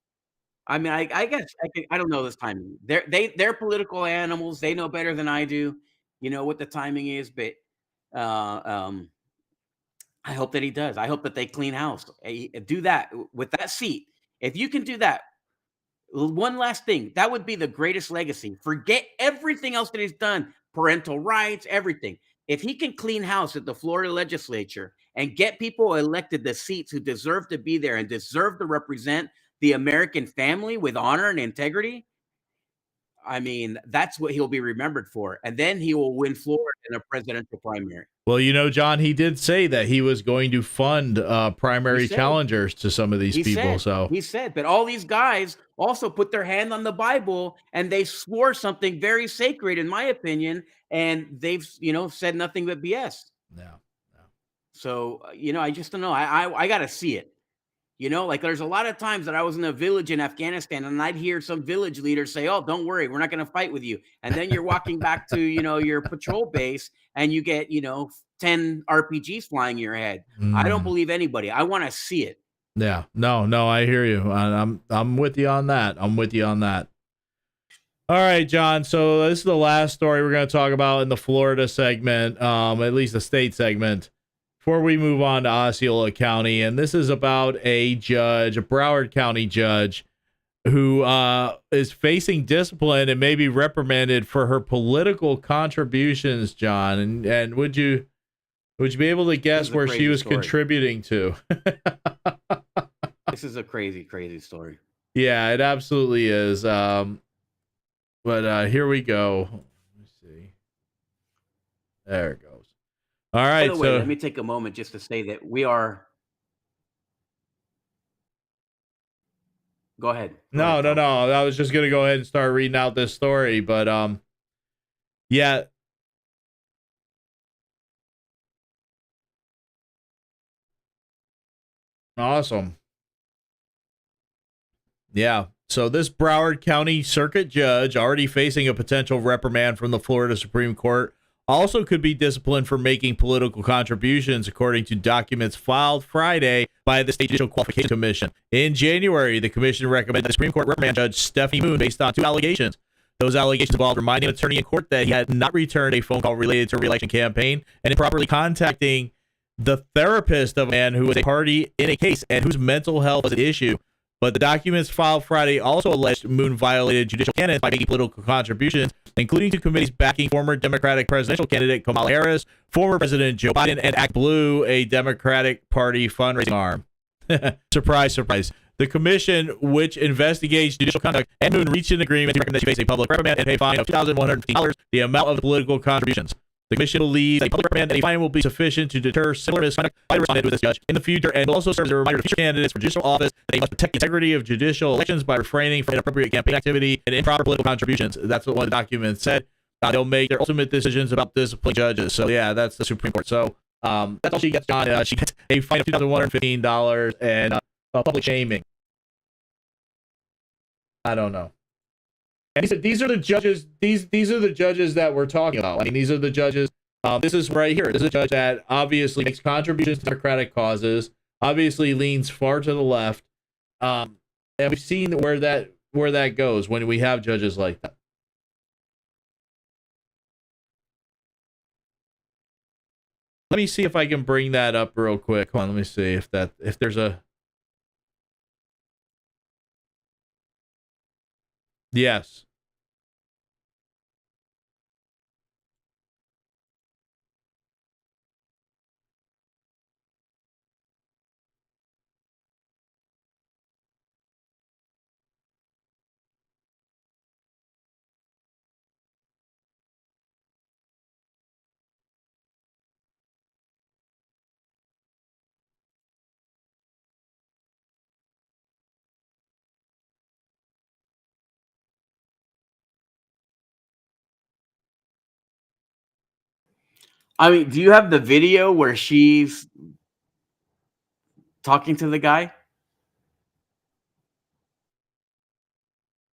I mean, I guess I don't know this timing. They're political animals. They know better than I do, what the timing is. But I hope that he does. I hope that they clean house. Do that with that seat. If you can do that, one last thing, that would be the greatest legacy. Forget everything else that he's done, parental rights, everything. If he can clean house at the Florida legislature and get people elected the seats who deserve to be there and deserve to represent the American family with honor and integrity, I mean, that's what he'll be remembered for. And then he will win Florida in a presidential primary. Well, John, he did say that he was going to fund primary challengers to some of these people. He said, but all these guys also put their hand on the Bible and they swore something very sacred, in my opinion, and they've, said nothing but BS. No. So, I just don't know. I got to see it. Like there's a lot of times that I was in a village in Afghanistan and I'd hear some village leaders say, "Oh, don't worry, we're not going to fight with you." And then you're walking back to, your patrol base and you get, 10 RPGs flying your head. I don't believe anybody. I want to see it. Yeah. No, I hear you. I'm with you on that. All right, John. So this is the last story we're going to talk about in the Florida segment, at least the state segment, before we move on to Osceola County. And this is about a judge, a Broward County judge, who is facing discipline and may be reprimanded for her political contributions, John. And would you be able to guess where she was contributing to? This is a crazy, crazy story. Yeah, it absolutely is. But here we go. Let me see. There it goes. All right. By the way, let me take a moment just to say that we are. Go ahead. No. I was just gonna go ahead and start reading out this story, but yeah. Awesome. Yeah. So this Broward County Circuit judge, already facing a potential reprimand from the Florida Supreme Court, also could be disciplined for making political contributions, according to documents filed Friday by the State Judicial Qualification Commission. In January, the commission recommended the Supreme Court reprimand Judge Stephanie Moon based on 2 allegations. Those allegations involved reminding an attorney in court that he had not returned a phone call related to a re-election campaign and improperly contacting the therapist of a man who was a party in a case and whose mental health was an issue. But the documents filed Friday also alleged Moon violated judicial canons by making political contributions, including to committees backing former Democratic presidential candidate Kamala Harris, former President Joe Biden, and Act Blue, a Democratic Party fundraising arm. Surprise, surprise. The commission, which investigates judicial conduct, and Moon reached an agreement to recommend that she face a public reprimand and pay a fine of $2,150, the amount of the political contributions. The commission believes a public reprimand and a fine will be sufficient to deter similar misconduct by the respondent with this judge in the future, and will also serve as a reminder to future candidates for judicial office that they must protect the integrity of judicial elections by refraining from inappropriate campaign activity and improper political contributions. That's what one of the documents said. They'll make their ultimate decisions about disciplining judges. So yeah, that's the Supreme Court. So that's all she gets, John. She gets a fine of $2,115 and public shaming. I don't know. And he said, these are the judges. These are the judges that we're talking about. I mean, these are the judges. This is right here. This is a judge that obviously makes contributions to Democratic causes. Obviously leans far to the left. And we've seen where that goes when we have judges like that. Let me see if I can bring that up real quick. Hold on, let me see if there's a. Yes. I mean, do you have the video where she's talking to the guy?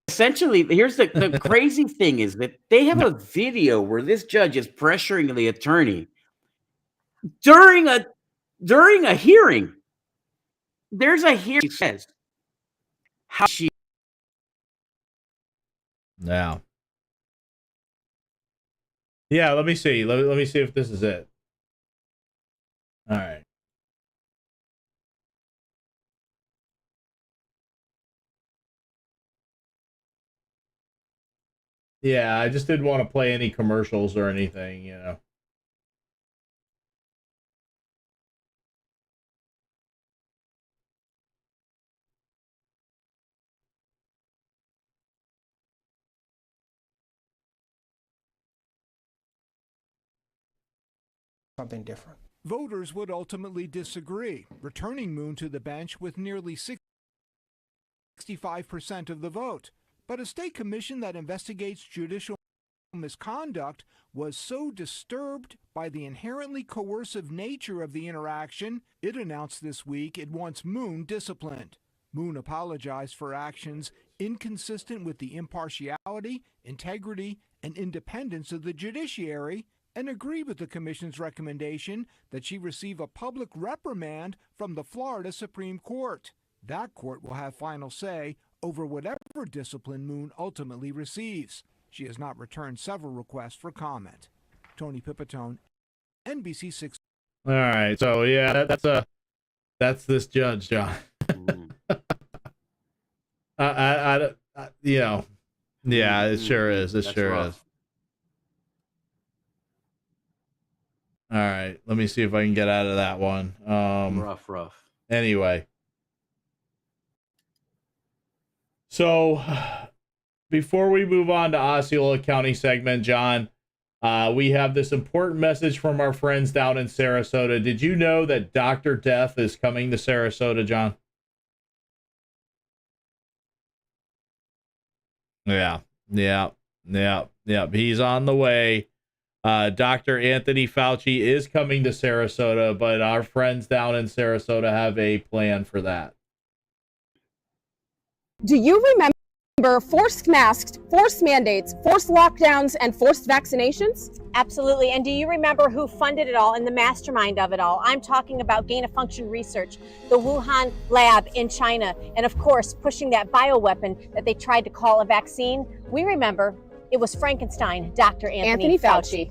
Essentially, here's the crazy thing is that they have a video where this judge is pressuring the attorney during a hearing. There's a hearing. She says how she. Now. Yeah, let me see. Let me see if this is it. All right. Yeah, I just didn't want to play any commercials or anything, you know. Something different. Voters would ultimately disagree, returning Moon to the bench with nearly 65% of the vote. But a state commission that investigates judicial misconduct was so disturbed by the inherently coercive nature of the interaction, it announced this week it wants Moon disciplined. Moon apologized for actions inconsistent with the impartiality, integrity, and independence of the judiciary, and agreed with the commission's recommendation that she receive a public reprimand from the Florida Supreme Court. That court will have final say over whatever discipline Moon ultimately receives. She has not returned several requests for comment. Tony Pipitone, NBC 6. All right, so yeah, that's this judge, John. You know, yeah, it sure is. It That's sure rough. is. All right, let me see if I can get out of that one. Rough. Anyway, so before we move on to Osceola County segment, John, we have this important message from our friends down in Sarasota. Did you know that Dr. Death is coming to Sarasota, John? Yeah. He's on the way. Dr. Anthony Fauci is coming to Sarasota, but our friends down in Sarasota have a plan for that. Do you remember forced masks, forced mandates, forced lockdowns, and forced vaccinations? Absolutely. And do you remember who funded it all and the mastermind of it all? I'm talking about gain-of-function research, the Wuhan lab in China, and of course, pushing that bioweapon that they tried to call a vaccine. We remember it was Frankenstein, Dr. Anthony Fauci.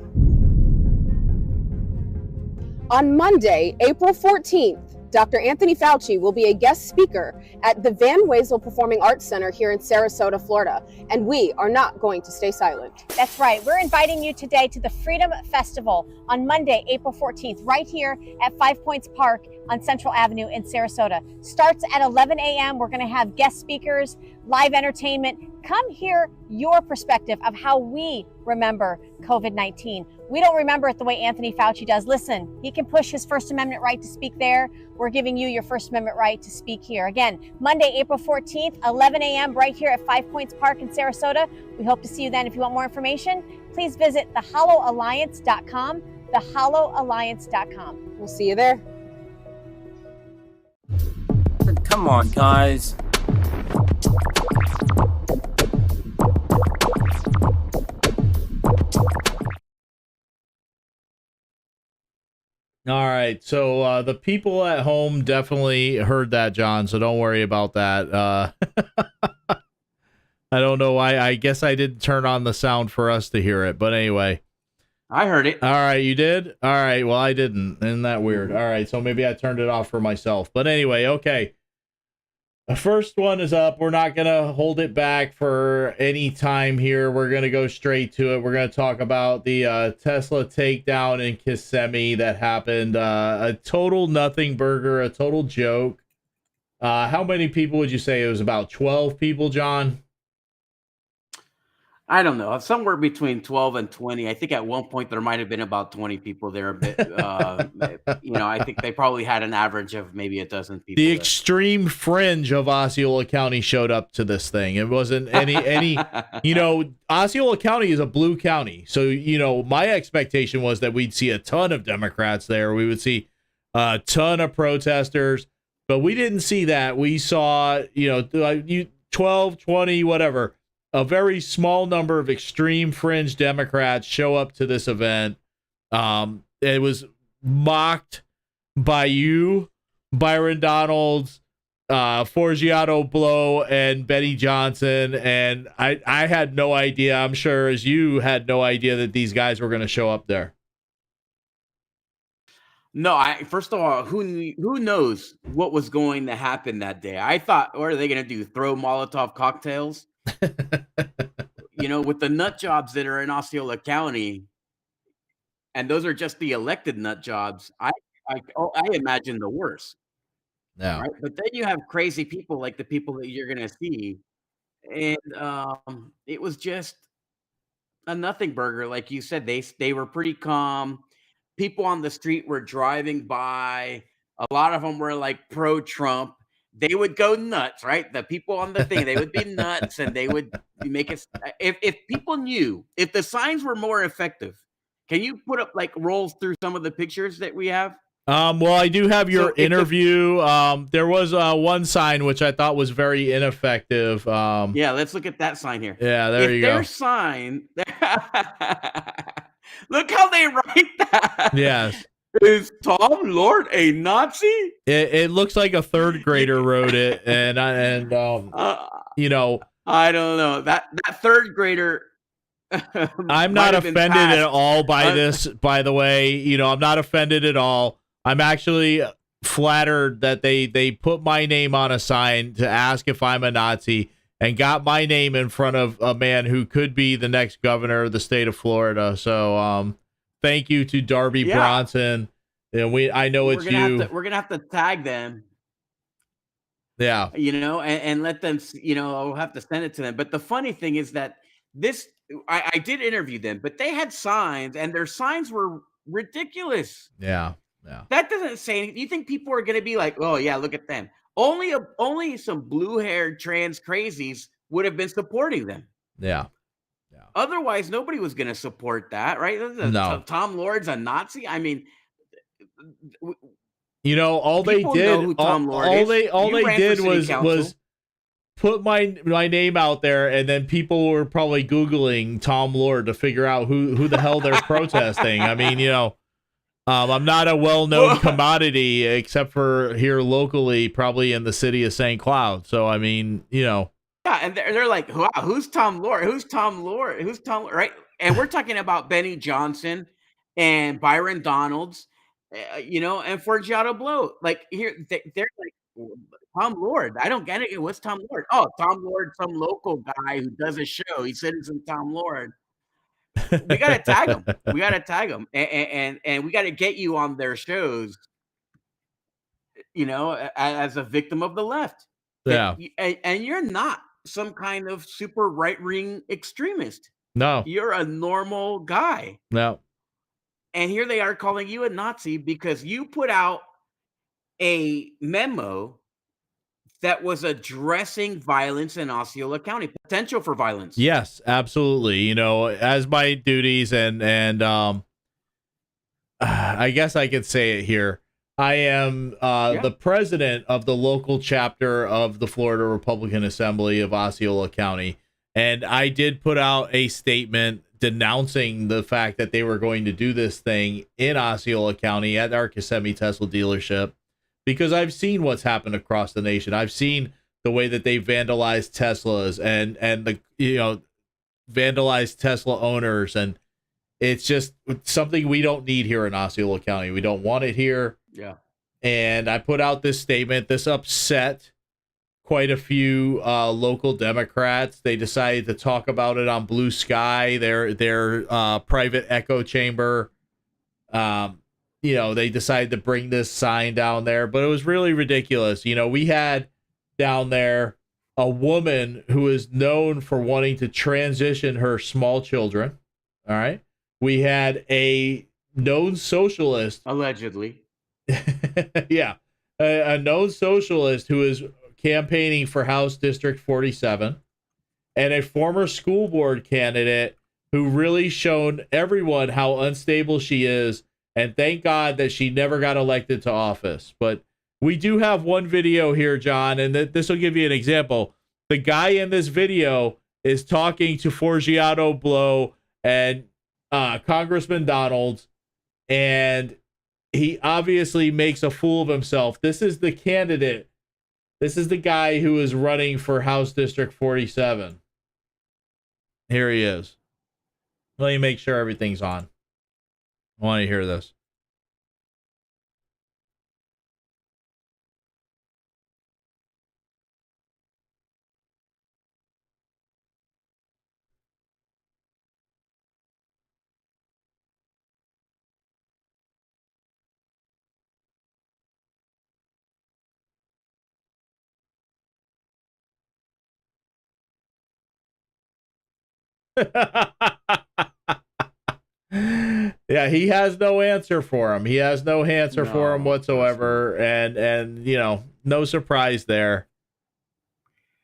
On Monday, April 14th, Dr. Anthony Fauci will be a guest speaker at the Van Wezel Performing Arts Center here in Sarasota, Florida, and we are not going to stay silent. That's right. We're inviting you today to the Freedom Festival on Monday, April 14th, right here at 5 Points Park on Central Avenue in Sarasota. Starts at 11 a.m. We're going to have guest speakers, live entertainment. Come hear your perspective of how we remember COVID-19. We don't remember it the way Anthony Fauci does. Listen, he can push his First Amendment right to speak there. We're giving you your First Amendment right to speak here. Again, Monday, April 14th, 11 a.m. right here at 5 Points Park in Sarasota. We hope to see you then. If you want more information, please visit thehollowalliance.com, thehollowalliance.com. We'll see you there. Come on, guys. All right, so the people at home definitely heard that, John, so don't worry about that. I don't know why. I guess I didn't turn on the sound for us to hear it, but anyway. I heard it. All right, you did? All right, well, I didn't. Isn't that weird? All right, so maybe I turned it off for myself. But anyway, okay. The first one is up. We're not going to hold it back for any time here. We're going to go straight to it. We're going to talk about the Tesla takedown in Kissimmee that happened. A total nothing burger, a total joke. How many people would you say? It was about 12 people, John? I don't know. Somewhere between 12 and 20. I think at one point there might have been about 20 people there. But, I think they probably had an average of maybe a dozen people. The there. extreme fringe of Osceola County showed up to this thing. It wasn't any, Osceola County is a blue county. So, my expectation was that we'd see a ton of Democrats there. We would see a ton of protesters, but we didn't see that. We saw, 12, 20, whatever. A very small number of extreme fringe Democrats show up to this event. It was mocked by you, Byron Donalds, Forgiato Blow, and Betty Johnson. And I had no idea, I'm sure as you had no idea that these guys were going to show up there. No, first of all, who knows what was going to happen that day? I thought, what are they going to do? Throw Molotov cocktails? With the nut jobs that are in Osceola County, and those are just the elected nut jobs. I imagine the worst. Yeah. Right? But then you have crazy people like the people that you're going to see, and it was just a nothing burger, like you said. They were pretty calm. People on the street were driving by. A lot of them were like pro-Trump. They would go nuts, right? The people on the thing, they would be nuts, and they would make it. If people knew, if the signs were more effective, can you put up rolls through some of the pictures that we have? Well, I do have your interview. There was one sign which I thought was very ineffective. Yeah, let's look at that sign here. Yeah, there you go. Their sign. Look how they write that. Yes. Is Tom Lord a Nazi? It looks like a third grader wrote it, and I don't know that third grader. I'm not offended at all by this. By the way, I'm not offended at all. I'm actually flattered that they put my name on a sign to ask if I'm a Nazi. and got my name in front of a man who could be the next governor of the state of Florida. So thank you to Darby Bronson. And I know it's you. We're gonna have to tag them. Yeah. And let them, I'll have to send it to them. But the funny thing is that I did interview them, but they had signs, and their signs were ridiculous. Yeah. Yeah. That doesn't say anything. You think people are going to be like, oh, yeah, look at them. Only some blue-haired trans crazies would have been supporting them. Yeah. Yeah. Otherwise, nobody was going to support that, right? No. Tom Lord's a Nazi. I mean, all they did, all they did was put my name out there, and then people were probably Googling Tom Lord to figure out who the hell they're protesting. I mean, I'm not a well-known commodity except for here locally, probably in the city of St. Cloud. So, I mean, Yeah, and they're like, wow, who's Tom Lord? Who's Tom Lord? Who's Tom Lord? Right? And we're talking about Benny Johnson and Byron Donalds, and Forgiato Blow. Like, here, they're like, Tom Lord. I don't get it. What's Tom Lord? Oh, Tom Lord, some local guy who does a show. He said it's in Tom Lord. We got to tag them. We got to tag them. And we got to get you on their shows, as a victim of the left. Yeah. And you're not some kind of super right-wing extremist. No. You're a normal guy. No. And here they are calling you a Nazi because you put out a memo that was addressing violence in Osceola County, potential for violence. Yes, absolutely. As my duties and I guess I could say it here. I am the president of the local chapter of the Florida Republican Assembly of Osceola County. And I did put out a statement denouncing the fact that they were going to do this thing in Osceola County at our Kissimmee Tesla dealership, because I've seen what's happened across the nation. I've seen the way that they vandalized Teslas and the vandalized Tesla owners, and it's just something we don't need here in Osceola County. We don't want it here. Yeah. And I put out this statement. This upset quite a few local Democrats. They decided to talk about it on Blue Sky, their private echo chamber. They decided to bring this sign down there, but it was really ridiculous. We had down there a woman who is known for wanting to transition her small children. All right. We had a known socialist. Allegedly. Yeah. A known socialist who is campaigning for House District 47, and a former school board candidate who really shown everyone how unstable she is. And thank God that she never got elected to office. But we do have one video here, John, and this will give you an example. The guy in this video is talking to Forgiato Blow and Congressman Donalds, and he obviously makes a fool of himself. This is the candidate. This is the guy who is running for House District 47. Here he is. Let me make sure everything's on. I want to hear this. Yeah, he has no answer for him. He has no answer for him whatsoever, and no surprise there.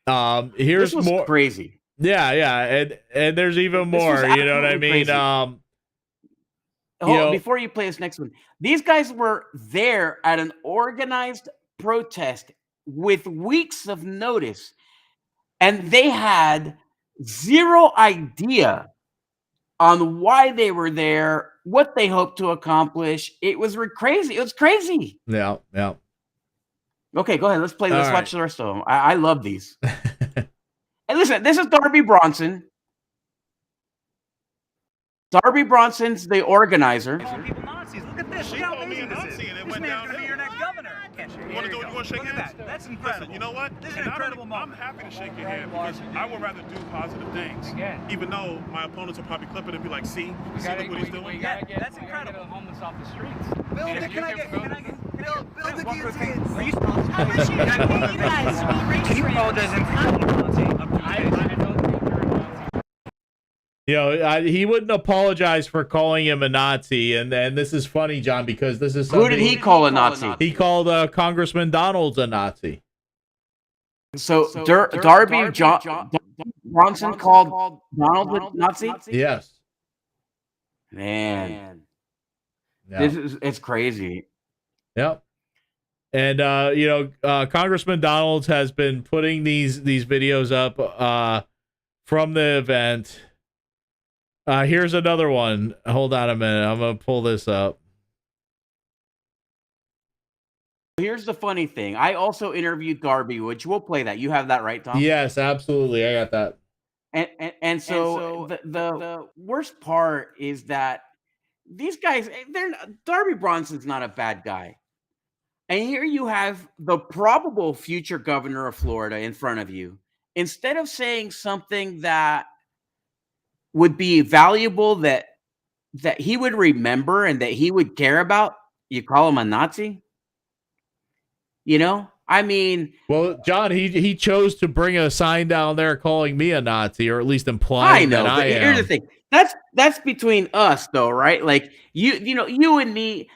Here's this was more crazy. Yeah, and there's even more. You know what I mean? Crazy. Before you play this next one, these guys were there at an organized protest with weeks of notice, and they had zero idea on why they were there, what they hoped to accomplish. It was crazy. It was crazy. Yeah. Okay, go ahead. Let's play. Let's watch the rest of them. I love these. And listen, this is Darby Bronson. Darby Bronson's the organizer. Calling people Nazis. Look at this. Look how amazing this is. This man's going to be your next governor. hand. You want to do it? You want to shake Look hands? at that. That's incredible. Listen, you know what? This is And an not incredible only- I'm moment. happy to shake your hand because I would rather do positive things. Even though my opponents will probably clip it and be like, see look what he's doing. Yeah, that's incredible. the homeless off the streets. Bill, And if can you I can get build- Bill the guillotines? I wish you guys to be race Can you apologize in I don't think you're a Nazi. You know, he wouldn't apologize for calling him a Nazi, and this is funny, John, because this is Who something did he call a Nazi? He called Congressman Donalds a Nazi. So Darby Bronson called Donald a Nazi? Yes. Man, Yeah. it's crazy. Yep. And Congressman Donalds has been putting these videos up from the event. Here's another one. Hold on a minute. I'm gonna pull this up. Here's the funny thing. I also interviewed Darby, which we'll play that. You have that right, Tom? Yes, absolutely. I got that. And so the worst part is that these guys, Darby Bronson's not a bad guy. And here you have the probable future governor of Florida in front of you. Instead of saying something that would be valuable that he would remember and that he would care about, you call him a Nazi? You know? I mean, well, John, he chose to bring a sign down there calling me a Nazi, or at least implying that I am. Here's the thing. That's between us, though, right? Like you and me,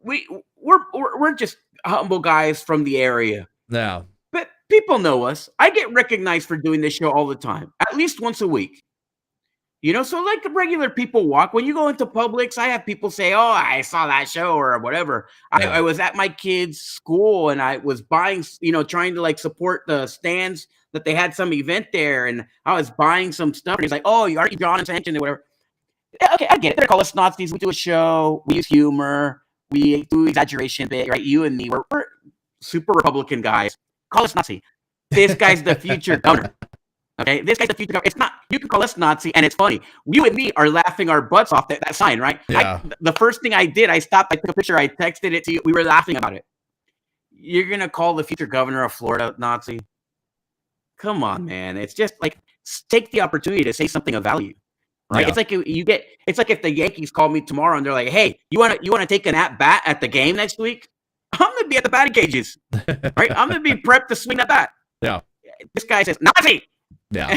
we're just humble guys from the area. Yeah. But people know us. I get recognized for doing this show all the time, at least once a week. So like regular people walk. When you go into Publix, I have people say, "Oh, I saw that show," or whatever. Yeah. I was at my kid's school and I was buying, trying to like support the stands that they had some event there, and I was buying some stuff. And he's like, "Oh, aren't you UNsanctioned or whatever?" Yeah, okay, I get it. They call us Nazis. We do a show. We use humor. We do exaggeration bit, right? You and me, we're super Republican guys. Call us Nazi. This guy's the future governor. Okay, this guy's the future governor. It's not. You can call us Nazi, and it's funny. You and me are laughing our butts off that sign, right? Yeah. The first thing I did, I stopped. I took a picture. I texted it to you. We were laughing about it. You're gonna call the future governor of Florida Nazi? Come on, man. It's just like take the opportunity to say something of value, right? Yeah. It's like It's like if the Yankees call me tomorrow and they're like, "Hey, you wanna take an at bat at the game next week?" I'm gonna be at the batting cages, right? I'm gonna be prepped to swing that bat. Yeah. This guy says Nazi. Yeah.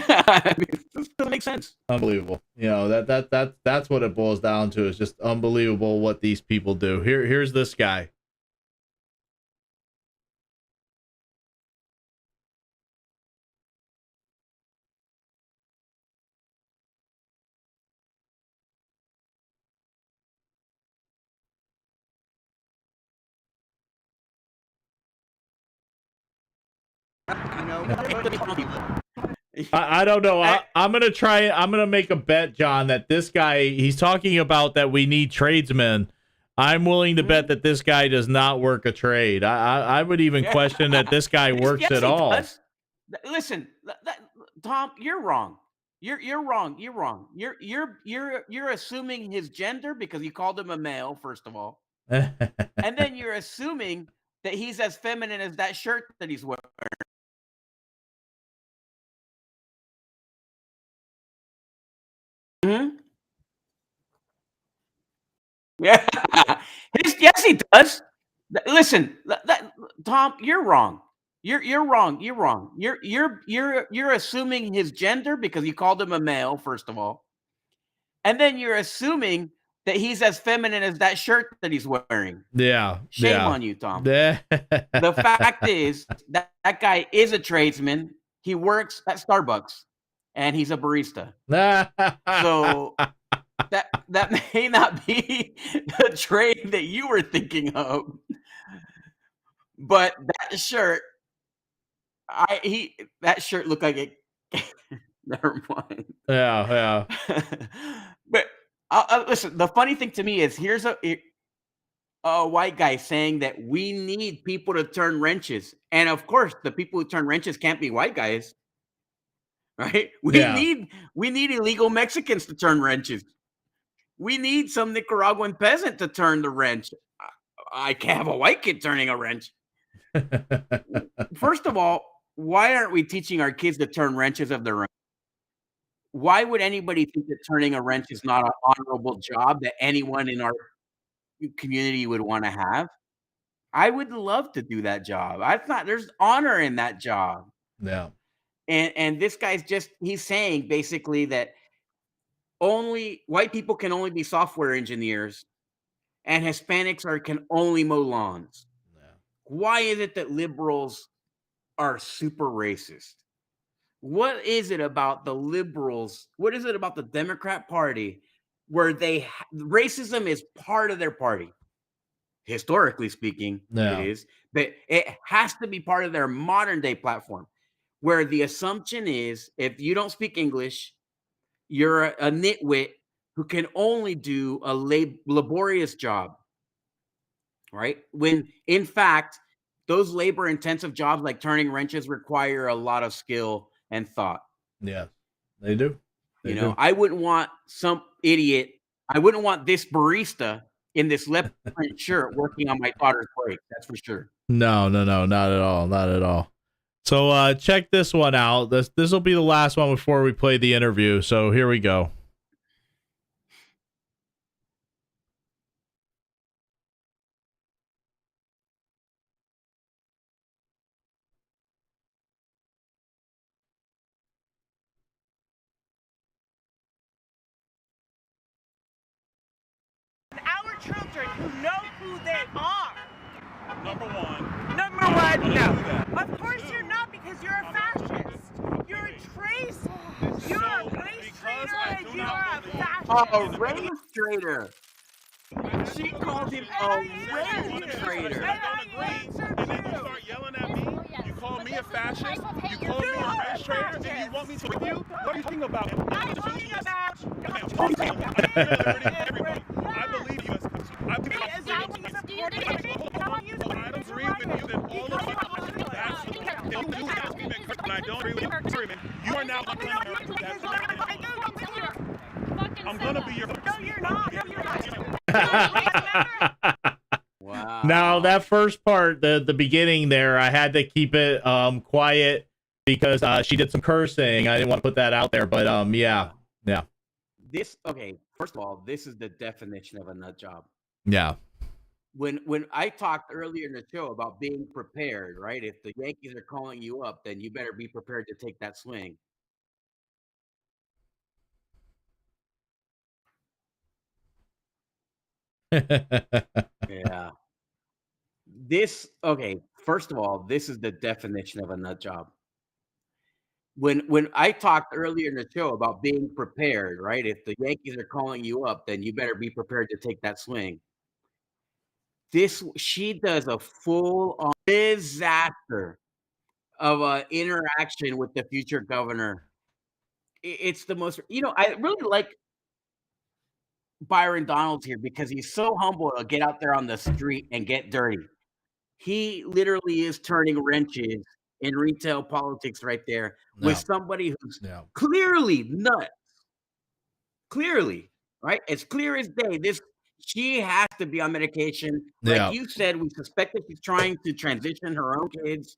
This doesn't make sense. Unbelievable. That's what it boils down to. Is just unbelievable what these people do. Here's this guy. I don't know. I'm gonna make a bet, John, that this guy, he's talking about that we need tradesmen. I'm willing to bet that this guy does not work a trade. I would even question that this guy works Yes, at he all. does. Listen, Tom, you're wrong. You're wrong. You're wrong. You're assuming his gender because you called him a male, first of all, and then you're assuming that he's as feminine as that shirt that he's wearing. Hmm? Yeah. Yes, he does. Listen, Tom, you're wrong. You're wrong. You're wrong. You're assuming his gender because you called him a male, first of all, and then you're assuming that he's as feminine as that shirt that he's wearing. Yeah. Shame on you, Tom. The fact is that guy is a tradesman. He works at Starbucks, and he's a barista. So that may not be the trade that you were thinking of, but that shirt, that shirt looked like it. Never mind. Yeah. But listen, the funny thing to me is here's a white guy saying that we need people to turn wrenches, and of course, the people who turn wrenches can't be white guys, right? We need illegal Mexicans to turn wrenches. We need some Nicaraguan peasant to turn the wrench. I can't have a white kid turning a wrench. First of all, why aren't we teaching our kids to turn wrenches of their own? Why would anybody think that turning a wrench is not an honorable job that anyone in our community would want to have? I would love to do that job. I thought there's honor in that job. Yeah. And this guy's he's saying basically that only white people can only be software engineers and Hispanics can only mow lawns. Yeah. Why is it that liberals are super racist? What is it about the liberals? What is it about the Democrat Party where racism is part of their party? Historically speaking, Yeah. it is, but it has to be part of their modern day platform, where the assumption is if you don't speak English, you're a nitwit who can only do a laborious job, right? When in fact, those labor intensive jobs like turning wrenches require a lot of skill and thought. Yeah, they do. You know, I wouldn't want some idiot. I wouldn't want this barista in this leopard print shirt working on my daughter's break. That's for sure. No, not at all. Not at all. So check this one out. This will be the last one before we play the interview. So here we go. Our children who know who they are. Number one, No. Of course you're not, because you're a fascist. You're a trace. You're a race traitor and you're a fascist. A race traitor. She called him a race traitor. I don't agree, and then you start yelling at me. You call me a fascist. You call me a race traitor, and you want me to with you? What are you thinking about? I'm talking about. I believe you as I believe you. I don't agree with you that all of us and I don't agree with you. You are now becoming American. I'm gonna be your. No, you're not. No, you're not. Wow. Now that first part, the beginning there, I had to keep it quiet because she did some cursing. I didn't want to put that out there, but yeah. First of all, this is the definition of a nut job. Yeah. When I talked earlier in the show about being prepared, right? If the Yankees are calling you up, then you better be prepared to take that swing. Yeah. First of all, this is the definition of a nut job. When I talked earlier in the show about being prepared, right? If the Yankees are calling you up, then you better be prepared to take that swing. She does a full-on disaster of an interaction with the future governor. It's the most, I really like Byron Donalds here because he's so humble to get out there on the street and get dirty. He literally is turning wrenches in retail politics right there with somebody who's clearly nuts. Clearly, right? As clear as day. She has to be on medication. Like you said, we suspect that she's trying to transition her own kids.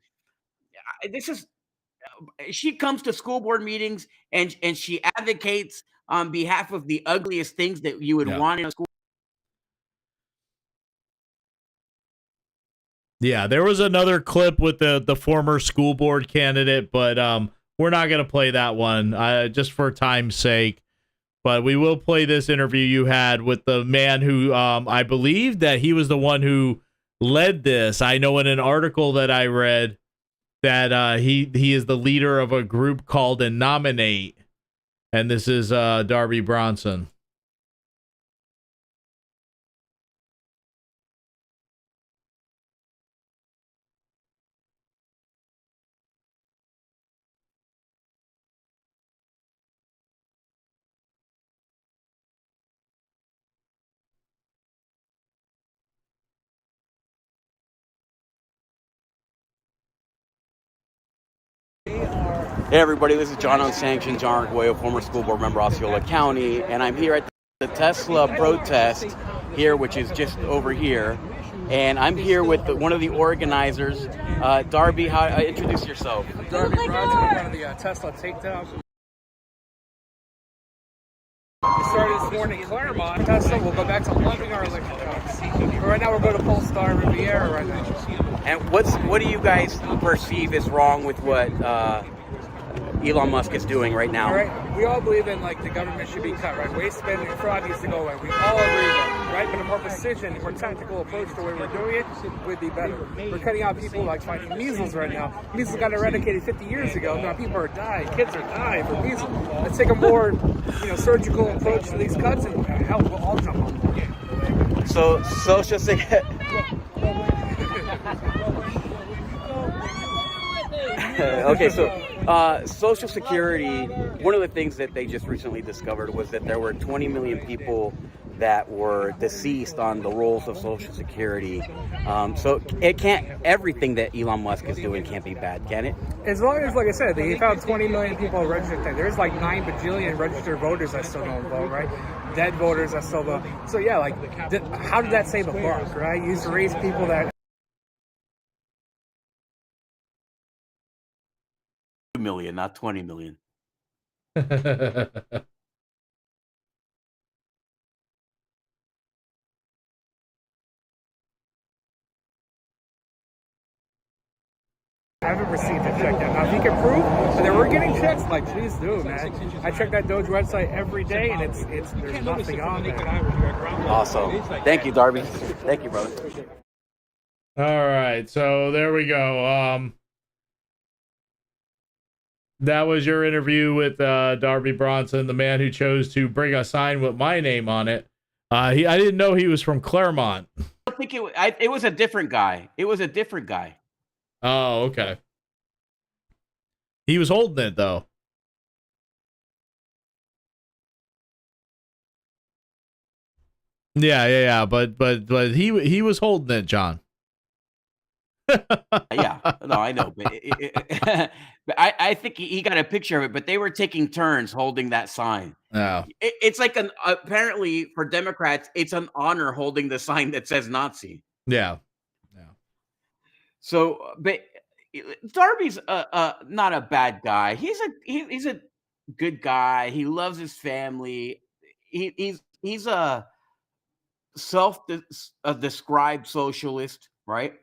She comes to school board meetings and she advocates on behalf of the ugliest things that you would want in a school. Yeah, there was another clip with the former school board candidate, but we're not going to play that one just for time's sake. But we will play this interview you had with the man who I believe that he was the one who led this. I know in an article that I read that he is the leader of a group called Nominate, and this is Darby Bronson. Hey everybody, this is John UNsanctioned, John Arguello, former school board member, Osceola County, and I'm here at the Tesla protest here, which is just over here. and I'm here with one of the organizers, Darby. Introduce yourself. Darby Bronson, one of the Tesla takedowns. We started this morning in Claremont. Tesla will go back to lumping our election costs. But right now we're going to Polestar Riviera right now. And what do you guys perceive is wrong with what Elon Musk is doing right now? All right, we all believe in the government should be cut, right? Waste, spending, and fraud needs to go away. We all agree with that, right? But a more precision, more tactical approach to the way we're doing it would be better. We're cutting out people fighting measles right now. Measles got eradicated 50 years ago. Now people are dying. Kids are dying for measles. Let's take a more, surgical approach to these cuts, and help we'll all jump on board. So social security. Okay, so Social Security, one of the things that they just recently discovered was that there were 20 million people that were deceased on the rolls of Social Security. So it can't, everything that Elon Musk is doing can't be bad, can it? As long as, like I said, they found 20 million people registered. There's 9 bajillion registered voters that still don't vote, right? Dead voters that still vote. So yeah, how did that save a buck, right? You used to raise people that 2 million, not 20 million. I haven't received a check yet. Now, if you can prove that they were getting checks, please do, man. I check that Doge website every day, and there's nothing on there. Awesome. Thank you, Darby. Thank you, brother. All right, so there we go. That was your interview with Darby Bronson, the man who chose to bring a sign with my name on it. I didn't know he was from Claremont. I think it was a different guy. It was a different guy. Oh, okay. He was holding it though. Yeah. But he was holding it, John. Yeah, no, I know, but but I think he got a picture of it. But they were taking turns holding that sign. Yeah, it's like apparently for Democrats, it's an honor holding the sign that says Nazi. Yeah. So, but Darby's not a bad guy. He's a good guy. He loves his family. He's a described socialist, right?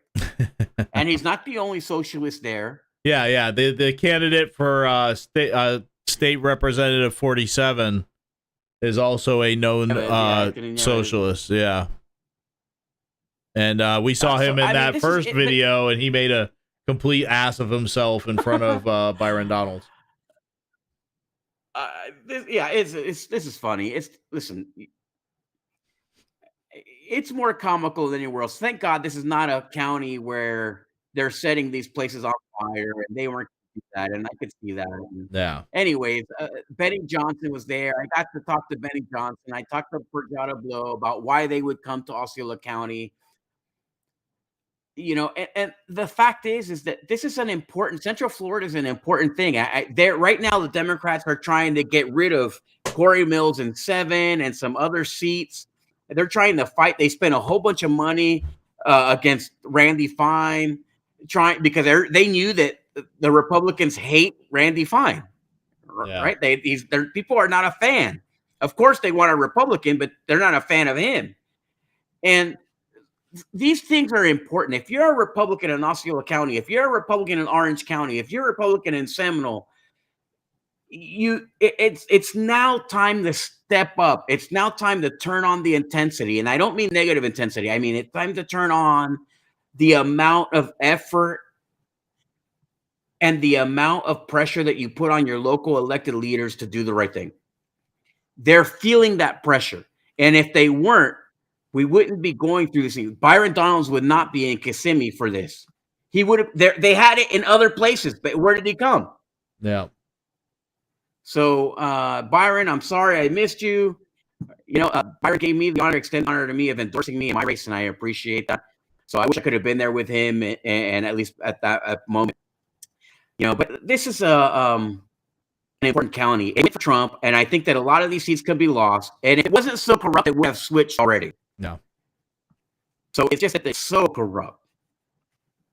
And he's not the only socialist there. Yeah. The candidate for state representative 47 is also a known socialist. Yeah. And we saw him in that first video, and he made a complete ass of himself in front of Byron Donalds. This is funny. Listen, it's more comical than anywhere else. Thank God this is not a county where they're setting these places on fire, and they weren't do that, and I could see that. And yeah. Anyways, Benny Johnson was there. I got to talk to Benny Johnson. I talked to Perjada Blow about why they would come to Osceola County. And the fact is that this is an important. Central Florida is an important thing. There right now, the Democrats are trying to get rid of Corey Mills in 7 and some other seats. They're trying to fight. They spent a whole bunch of money against Randy Fine, because they knew that the Republicans hate Randy Fine, right? Their people are not a fan. Of course, they want a Republican, but they're not a fan of him. And these things are important. If you're a Republican in Osceola County, if you're a Republican in Orange County, if you're a Republican in Seminole, it's now time to step up. It's now time to turn on the intensity. And I don't mean negative intensity. I mean, it's time to turn on the amount of effort and the amount of pressure that you put on your local elected leaders to do the right thing. They're feeling that pressure. And if they weren't, we wouldn't be going through this thing. Byron Donalds would not be in Kissimmee for this. He would have. They had it in other places, but where did he come? Yeah. So, Byron, I'm sorry I missed you. Byron gave me the honor to me of endorsing me in my race, and I appreciate that. So I wish I could have been there with him, and at least at that moment. But this is an important county for Trump, and I think that a lot of these seats could be lost. And if it wasn't so corrupt, it would have switched already. No. So it's just that they're so corrupt,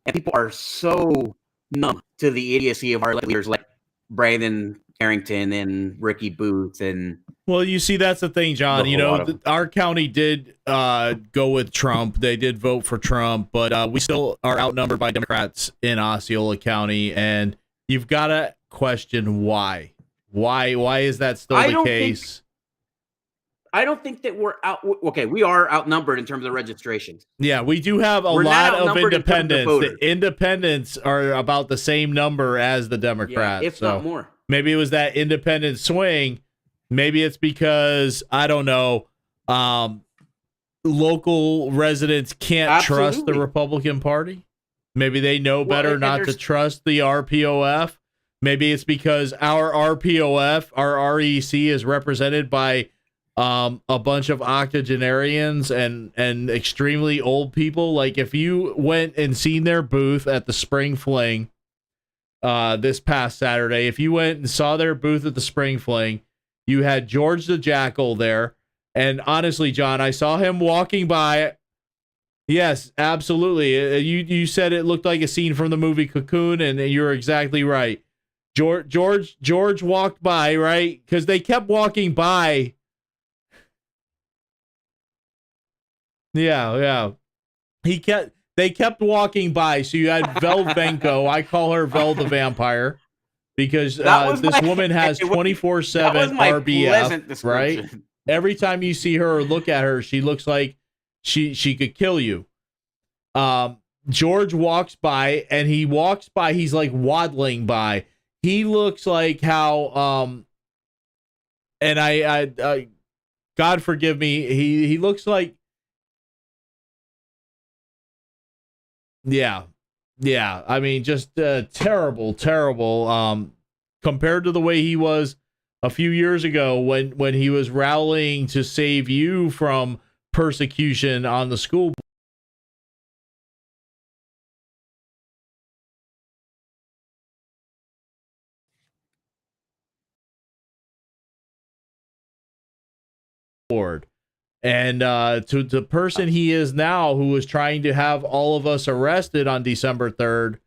and people are so numb to the idiocy of our leaders like Brandon Carrington and Ricky Booth and. Well, you see, that's the thing, John. Look, You a lot know, of them. our county did go with Trump. They did vote for Trump, but we still are outnumbered by Democrats in Osceola County, and you've got to question why. Why is that still the case? I don't think that we're out. Okay, we are outnumbered in terms of registrations. Yeah, we do have a We're lot not of outnumbered in terms of independents. voters. The independents are about the same number as the Democrats. Yeah, if not more. Maybe it was that independent swing. Maybe it's because, I don't know, local residents can't trust the Republican Party. Maybe they know better not to trust the RPOF. Maybe it's because our RPOF, our REC, is represented by a bunch of octogenarians and extremely old people. Like, if you went and seen their booth at the Spring Fling this past Saturday, if you went and saw their booth at the Spring Fling, you had George the Jackal there. And honestly, John, I saw him walking by. Yes, absolutely. You said it looked like a scene from the movie Cocoon, and you're exactly right. George walked by, right? Because they kept walking by. Yeah. They kept walking by. So you had Vel Venko. I call her Vel the Vampire, because this woman has 24/7 RBF, right? Every time you see her or look at her, she looks like she could kill you. George walks by, and he's like waddling by. He looks like how and I God forgive me, he looks like, yeah. I mean, just terrible compared to the way he was a few years ago when he was rallying to save you from persecution on the school board. And to the person he is now, who is trying to have all of us arrested on December 3rd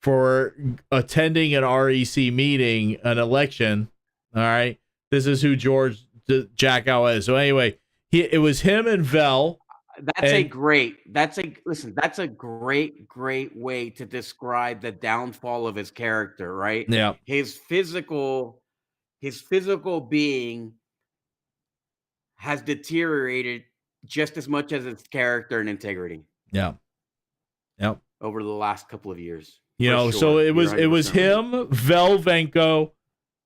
for attending an REC meeting, an election. All right. This is who George Jackow is. So anyway, it was him and Vel. That's a great way to describe the downfall of his character, right? Yeah. His physical being has deteriorated just as much as his character and integrity. Yeah. Yep. Over the last couple of years. So it was him, Vel Venko,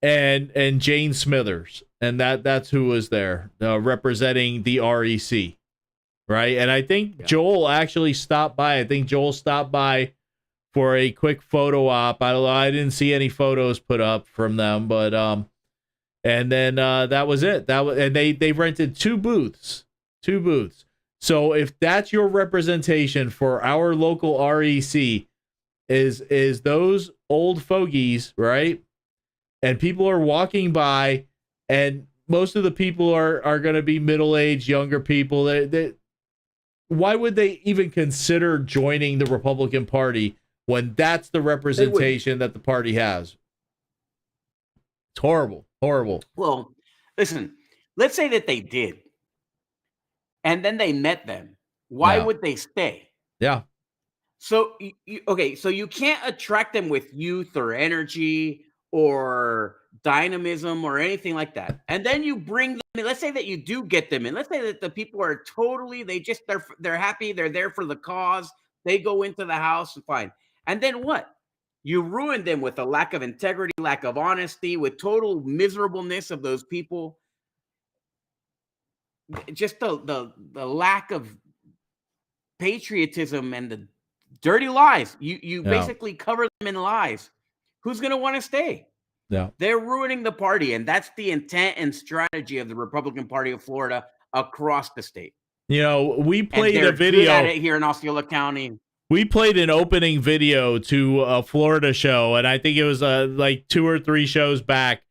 and Jane Smithers, and that's who was there representing the REC, right? And I think Joel actually stopped by. I think Joel stopped by for a quick photo op. I didn't see any photos put up from them, but and then that was it. And they rented two booths. So if that's your representation for our local REC, is those old fogies, right? And people are walking by, and most of the people are going to be middle-aged, younger people. Why would they even consider joining the Republican Party when that's the representation that the party has? It's horrible. Well, listen, let's say that they did, and then they met them. Why would they stay? Yeah. So, so you can't attract them with youth or energy or dynamism or anything like that. And then you bring them in. Let's say that you do get them in. Let's say that the people are they're happy. They're there for the cause. They go into the house and fine. And then what? You ruin them with a lack of integrity, lack of honesty, with total miserableness of those people. Just the lack of patriotism and the dirty lies. You basically cover them in lies. Who's going to want to stay? Yeah. They're ruining the party, and that's the intent and strategy of the Republican Party of Florida across the state. We played a video good at it here in Osceola County. We played an opening video to a Florida show, and I think it was like 2 or 3 shows back,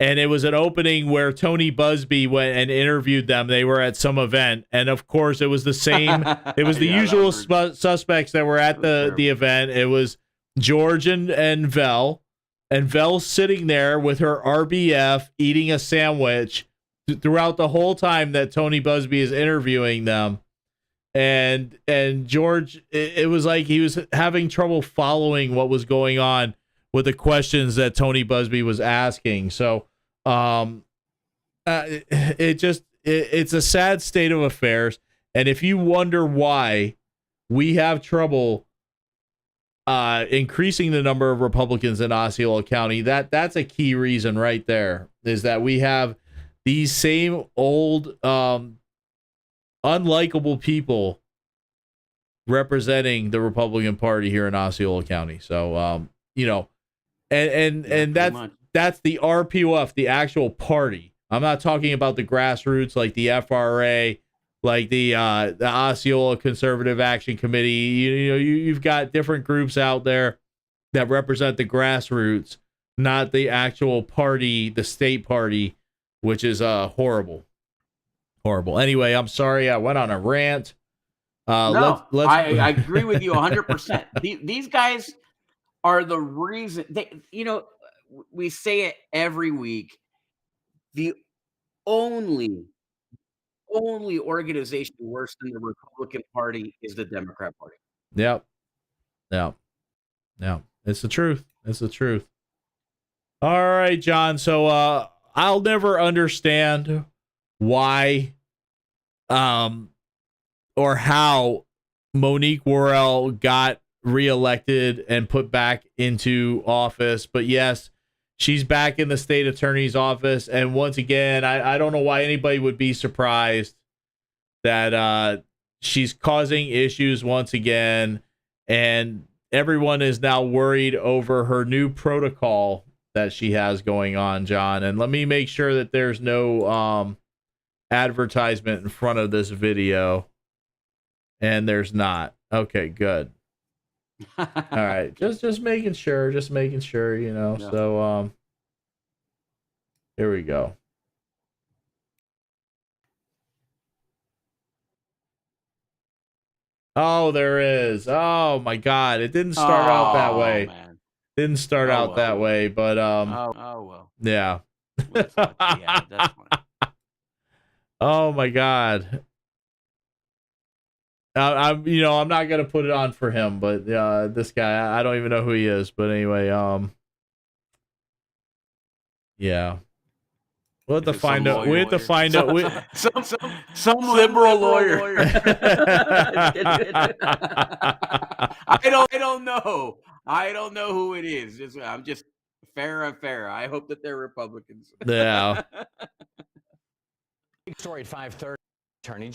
and it was an opening where Tony Busby went and interviewed them. They were at some event, and of course, it was the same. It was the usual suspects that were at the event. It was George and Vel, and Vel's sitting there with her RBF eating a sandwich throughout the whole time that Tony Busby is interviewing them. And George, it was like he was having trouble following what was going on with the questions that Tony Busby was asking. So it's a sad state of affairs. And if you wonder why we have trouble increasing the number of Republicans in Osceola County, that's a key reason right there, is that we have these same old unlikable people representing the Republican Party here in Osceola County. So and that's the RPOF, the actual party. I'm not talking about the grassroots like the FRA, like the Osceola Conservative Action Committee. You've got different groups out there that represent the grassroots, not the actual party, the state party, which is horrible. Anyway, I'm sorry I went on a rant. I agree with you 100%. These guys are the reason. We say it every week. The only organization worse than the Republican Party is the Democrat Party. Yep. It's the truth. All right, John. So I'll never understand why or how Monique Worrell got reelected and put back into office. But yes, she's back in the state attorney's office. And once again, I don't know why anybody would be surprised that she's causing issues once again. And everyone is now worried over her new protocol that she has going on, John. And let me make sure that there's no advertisement in front of this video. And there's not. Okay, good. All right. Just making sure, Yeah. So here we go. Oh, there is. Oh my God. It didn't start out that way. Man. Didn't start out that way, but well. Yeah. That's fine. Oh my God. I'm not gonna put it on for him, but this guy, I don't even know who he is. But anyway, yeah, we'll have to find out. We have to find out. Some liberal lawyer. I don't know. I don't know who it is. I'm just fair and fair. I hope that they're Republicans. Yeah. Story at 5:30. Attorney.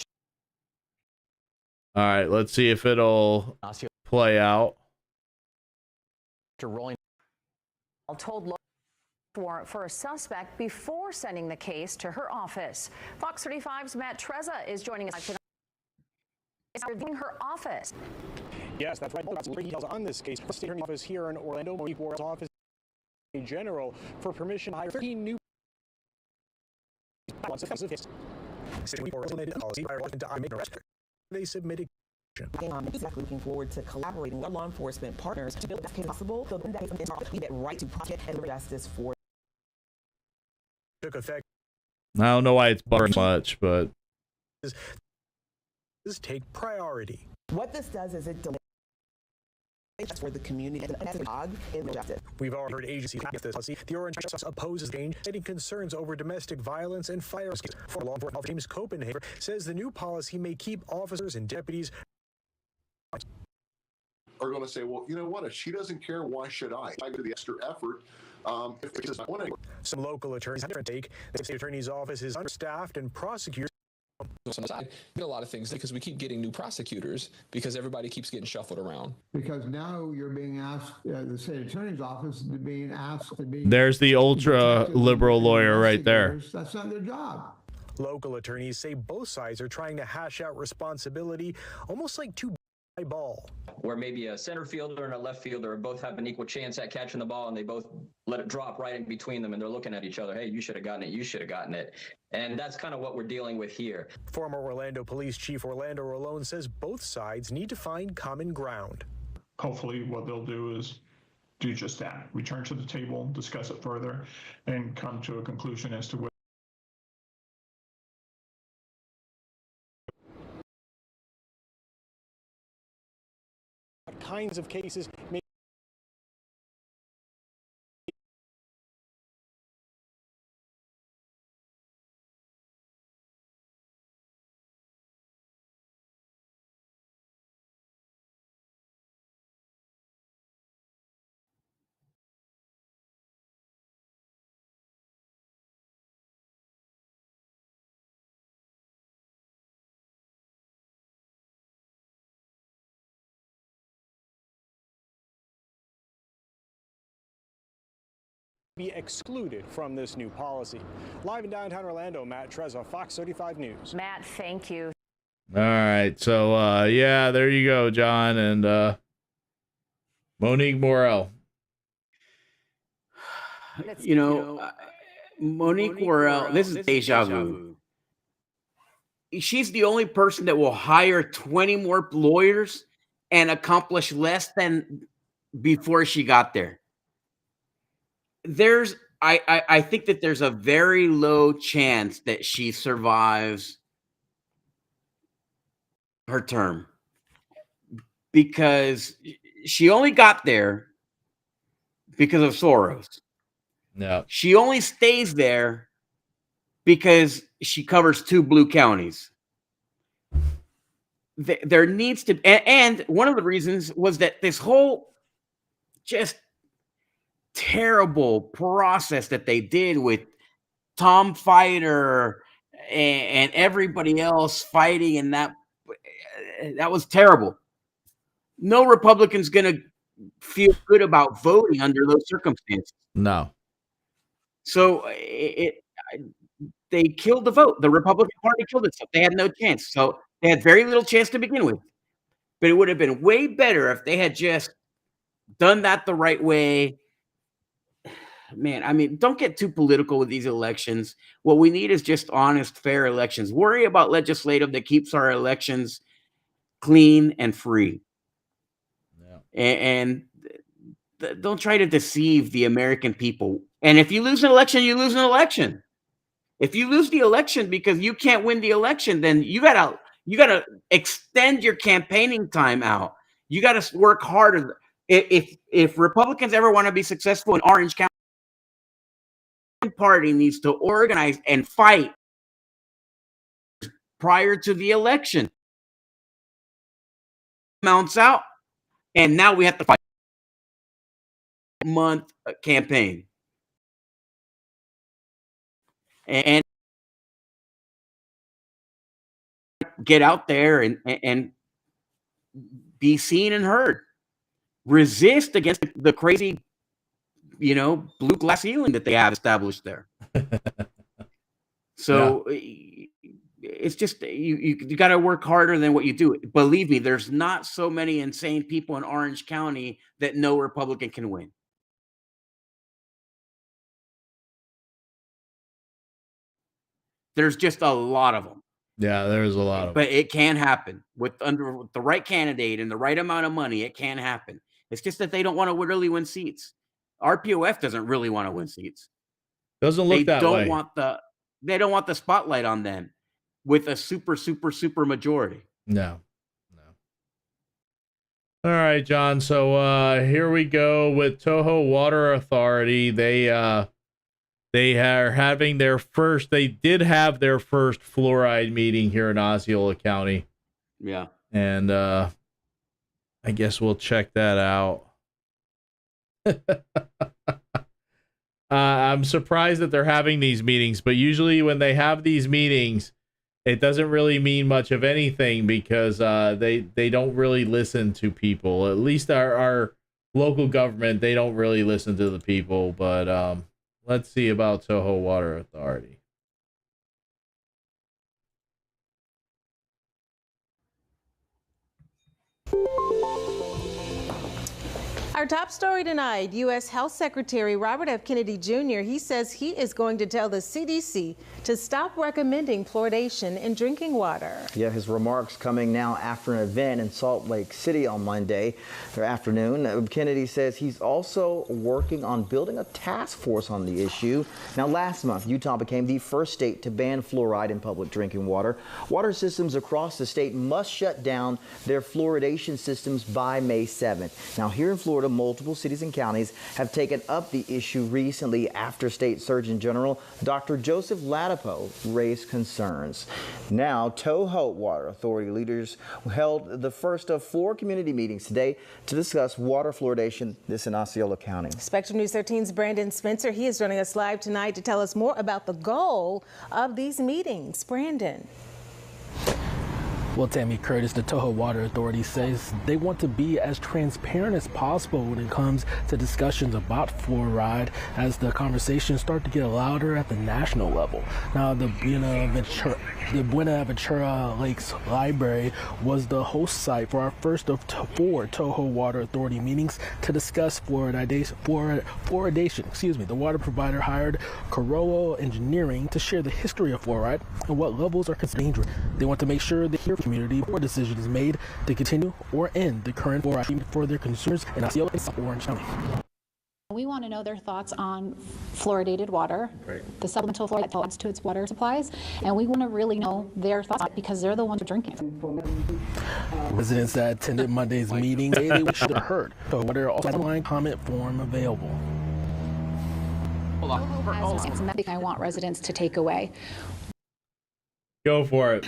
All right, let's see if it'll play out. Rolling. Told warrant for a suspect before sending the case to her office. Fox 35's Matt Trezza is joining us. In her office. Yes, that's right. Details on this case. State Attorney's office here in Orlando, Monique Worrell's office, General, for permission to hire 13 new. They submitted. Exactly, looking forward to collaborating with law enforcement partners to build the best case possible. We get right to prosecute and justice for. Took effect. I don't know why it's buttering much, but this take priority. What this does is it delays for the community and justice. We've already heard agencies with this policy. The Orange Justice opposes change, citing concerns over domestic violence and fire escapes. For law enforcement, James Copenhagen says the new policy may keep officers and deputies are going to say, well, you know what? If she doesn't care, why should I? I do the extra effort. If it does not want to. Some local attorneys have a different take. The state attorney's office is understaffed and prosecutors. On the side, get a lot of things because we keep getting new prosecutors because everybody keeps getting shuffled around. Because now you're being asked, the state attorney's office is being asked to be. There's the ultra liberal lawyer right there. That's not their job. Local attorneys say both sides are trying to hash out responsibility, almost like two ball. Where maybe a center fielder and a left fielder both have an equal chance at catching the ball, and they both let it drop right in between them, and they're looking at each other. Hey, you should have gotten it. You should have gotten it. And that's kind of what we're dealing with here. Former Orlando Police Chief Orlando Rolone says both sides need to find common ground. Hopefully what they'll do is do just that. Return to the table, discuss it further, and come to a conclusion as to what kinds of cases may be excluded from this new policy. Live in downtown Orlando, Matt Trezza, Fox 35 News. Matt, thank you. All right. So, yeah, there you go, John. And Monique Morel. Monique Morel, this is deja vu. She's the only person that will hire 20 more lawyers and accomplish less than before she got there. I think that there's a very low chance that she survives her term because she only got there because of Soros. No. She only stays there because she covers 2 blue counties. There needs to, and one of the reasons was that this whole just terrible process that they did with Tom Fighter and everybody else fighting, and that was terrible. No Republican's going to feel good about voting under those circumstances. No. So they killed the vote. The Republican Party killed itself. They had no chance. So they had very little chance to begin with. But it would have been way better if they had just done that the right way. Man, I mean, don't get too political with these elections. What we need is just honest, fair elections. Worry about legislative that keeps our elections clean and free. Yeah. And don't try to deceive the American people. And if you lose an election, you lose an election. If you lose the election because you can't win the election, then you gotta extend your campaigning time out. You gotta work harder. If Republicans ever want to be successful in Orange County, party needs to organize and fight prior to the election. Mounts out, and now we have to fight month campaign. And get out there and be seen and heard. Resist against the crazy, blue glass ceiling that they have established there. So it's just you got to work harder than what you do. Believe me, there's not so many insane people in Orange County that no Republican can win. There's just a lot of them. Yeah, there's a lot of them. But it can happen with the right candidate and the right amount of money. It can happen. It's just that they don't want to really win seats. RPOF doesn't really want to win seats. Doesn't look that way. They don't want the spotlight on them with a super majority. No. All right, John. So here we go with Toho Water Authority. They are having their first. They did have their first fluoride meeting here in Osceola County. Yeah. And I guess we'll check that out. I'm surprised that they're having these meetings, but usually when they have these meetings, it doesn't really mean much of anything because they don't really listen to people. At least our local government, they don't really listen to the people. But let's see about Toho Water Authority. Our top story tonight, U.S. Health Secretary Robert F. Kennedy Jr., he says he is going to tell the CDC to stop recommending fluoridation in drinking water. Yeah, his remarks coming now after an event in Salt Lake City on Monday afternoon. Kennedy says he's also working on building a task force on the issue. Now, last month, Utah became the first state to ban fluoride in public drinking water. Water systems across the state must shut down their fluoridation systems by May 7th. Now, here in Florida, multiple cities and counties have taken up the issue recently after State Surgeon General Dr. Joseph Ladapo raised concerns. Now, Toho Water Authority leaders held the first of 4 community meetings today to discuss water fluoridation, this in Osceola County. Spectrum News 13's Brandon Spencer, he is joining us live tonight to tell us more about the goal of these meetings. Brandon. Well, Tammy Curtis, the Toho Water Authority says they want to be as transparent as possible when it comes to discussions about fluoride as the conversations start to get louder at the national level. Now, the Buenaventura Lakes Library was the host site for our first of 4 Toho Water Authority meetings to discuss fluoridation. The water provider hired Corolla Engineering to share the history of fluoride and what levels are considered dangerous. They want to make sure they hear community before decision is made to continue or end the current fluoride treatment for their consumers in Osceola and South Orange County. We want to know their thoughts on fluoridated water, the supplemental fluoride that adds to its water supplies, and we want to really know their thoughts because they're the ones who are drinking it. Residents that attended Monday's meeting say they should have heard, but there also online comment form available. Something I want residents to take away. Go for it.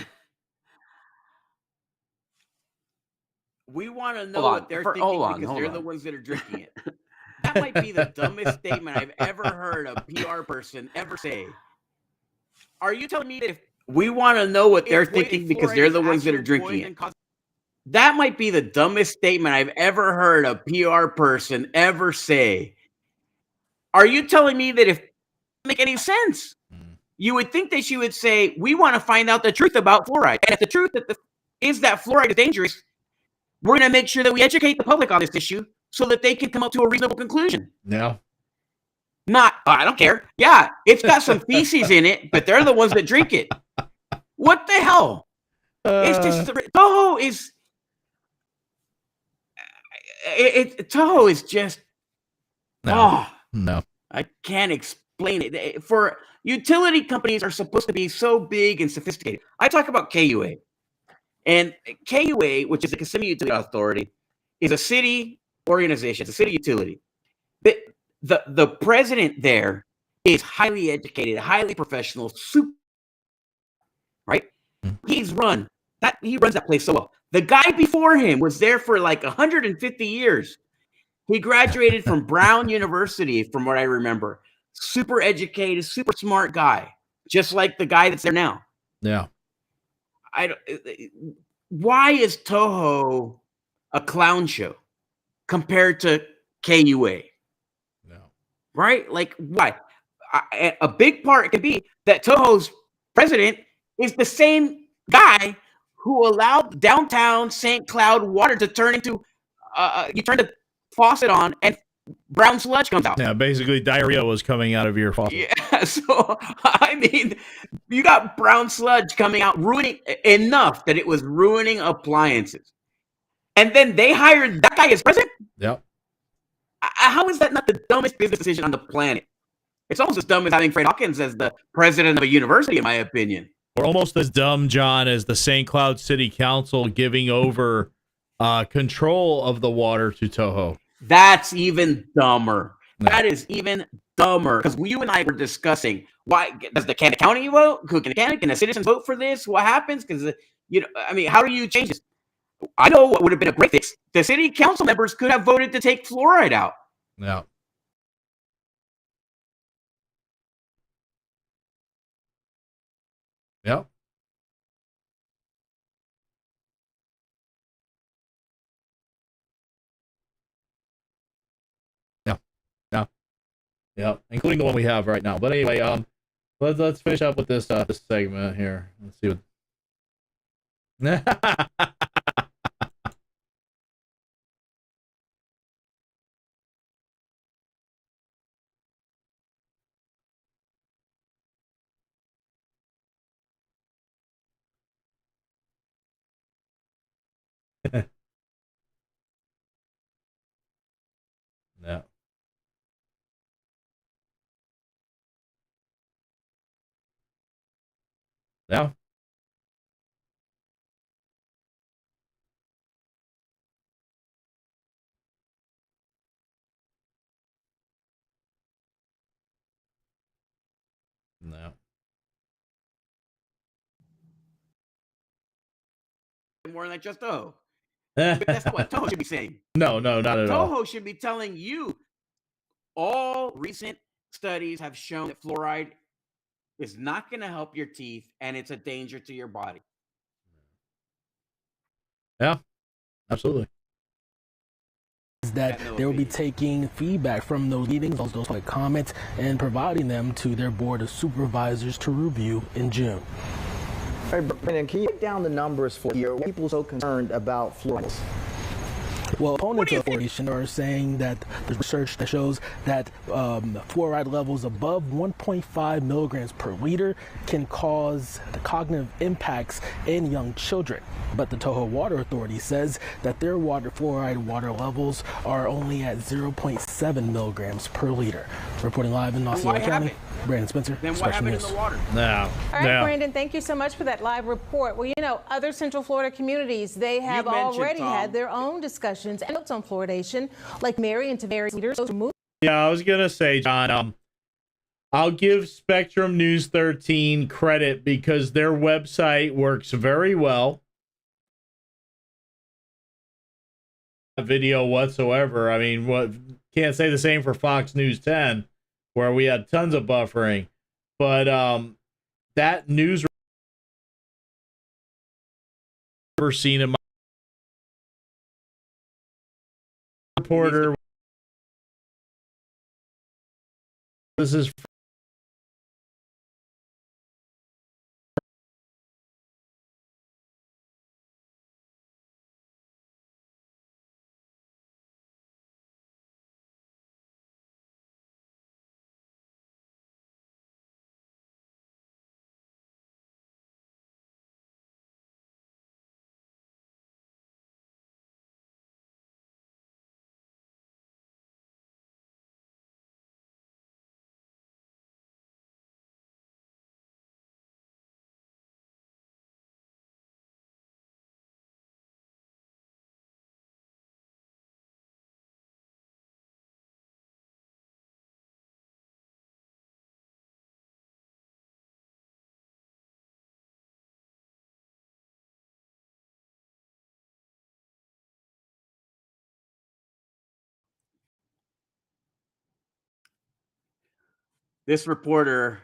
We want to know what they're thinking because they're the ones that are drinking it. That might be the dumbest statement I've ever heard a PR person ever say. Are you telling me that if we want to know what they're thinking because they're the ones that are drinking it? That might be the dumbest statement I've ever heard a PR person ever say. Are you telling me that if it doesn't make any sense? You would think that she would say, we want to find out the truth about fluoride. And if the truth is that fluoride is dangerous, we're going to make sure that we educate the public on this issue so that they can come up to a reasonable conclusion. No. Not, I don't care. Yeah, it's got some feces in it, but they're the ones that drink it. What the hell? It's just, Toho is, Toho is just, no. I can't explain it. For utility companies are supposed to be so big and sophisticated. I talk about KUA. And KUA, which is the Kissimmee Utility Authority, is a city organization. It's a city utility. The president there is highly educated, highly professional, super, right? He runs that place so well. The guy before him was there for like 150 years. He graduated from Brown University, from what I remember. Super educated, super smart guy, just like the guy that's there now. Yeah. Why is Toho a clown show compared to KUA? No. Right? Like, why? A big part can be that Toho's president is the same guy who allowed downtown St. Cloud water to turn into, you turn the faucet on and brown sludge comes out. Yeah, basically diarrhea was coming out of your faucet. Yeah, so, I mean, you got brown sludge coming out, ruining enough that it was ruining appliances. And then they hired that guy as president? Yep. How is that not the dumbest business decision on the planet? It's almost as dumb as having Fred Hawkins as the president of a university, in my opinion. Or almost as dumb, John, as the St. Cloud City Council giving over control of the water to Toho. That's even dumber. No. That is even dumber. Because you and I were discussing, why does the county vote? Can the citizens vote for this? What happens? Because, how do you change this? I know what would have been a great fix. The city council members could have voted to take fluoride out. No. Yep. Yeah, including the one we have right now. But anyway, let's finish up with this this segment here. Let's see what Yeah. Yeah. No. More than just Toho. But that's not what Toho should be saying. No, not at all. Toho should be telling you all recent studies have shown that fluoride is not going to help your teeth and it's a danger to your body. Yeah, absolutely. Is that they will be taking feedback from those meetings, those like comments, and providing them to their board of supervisors to review in June. All right, Brendan, can you break down the numbers for you? Why are people so concerned about fluoride? Well, opponents of fluoridation are saying that there's research that shows that fluoride levels above 1.5 milligrams per liter can cause the cognitive impacts in young children. But the Toho Water Authority says that their fluoride water levels are only at 0.7 milligrams per liter. Reporting live in Osceola County, Brandon Spencer, Then what Special happened News. in the water? No. All right, Brandon, thank you so much for that live report. Well, other Central Florida communities, they have already had their own discussions and notes on fluoridation, like Mary and Tavares leaders. Yeah, I was gonna say, John. I'll give Spectrum News 13 credit because their website works very well. Video whatsoever. I mean, can't say the same for Fox News 10, where we had tons of buffering. But that news ever seen in my reporter. This is This reporter,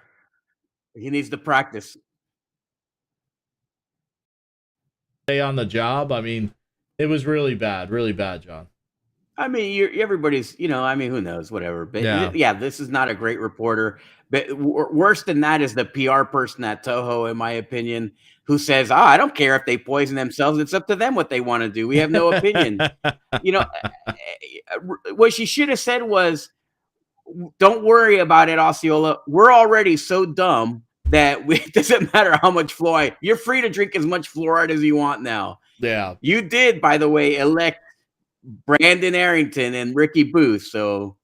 he needs to practice. stay on the job. I mean, it was really bad, John. I mean, everybody's, I mean, who knows, whatever. But Yeah. this is not a great reporter. But worse than that is the PR person at Toho, in my opinion, who says, I don't care if they poison themselves. It's up to them what they want to do. We have no opinion. What she should have said was, don't worry about it, Osceola. We're already so dumb that it doesn't matter how much fluoride. You're free to drink as much fluoride as you want now. Yeah. You did, by the way, elect Brandon Arrington and Ricky Booth. So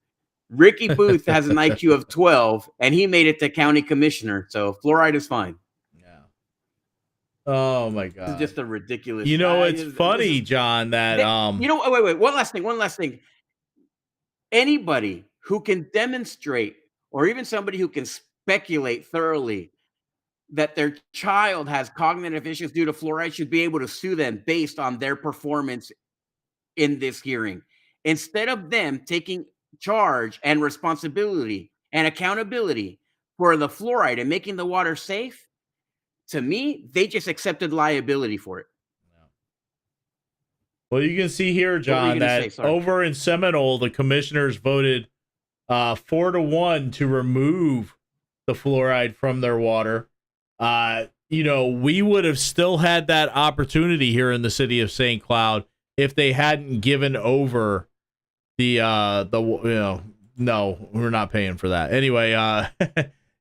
Ricky Booth has an IQ of 12, and he made it to county commissioner. So fluoride is fine. Oh my God. This is just a ridiculous. It's funny, John, that wait. One last thing. Anybody who can demonstrate, or even somebody who can speculate thoroughly that their child has cognitive issues due to fluoride should be able to sue them based on their performance in this hearing, instead of them taking charge and responsibility and accountability for the fluoride and making the water safe. To me, they just accepted liability for it. Well, you can see here, John, that over in Seminole, the commissioners voted 4-1 to remove the fluoride from their water. We would have still had that opportunity here in the city of St. Cloud if they hadn't given over no, we're not paying for that. Anyway,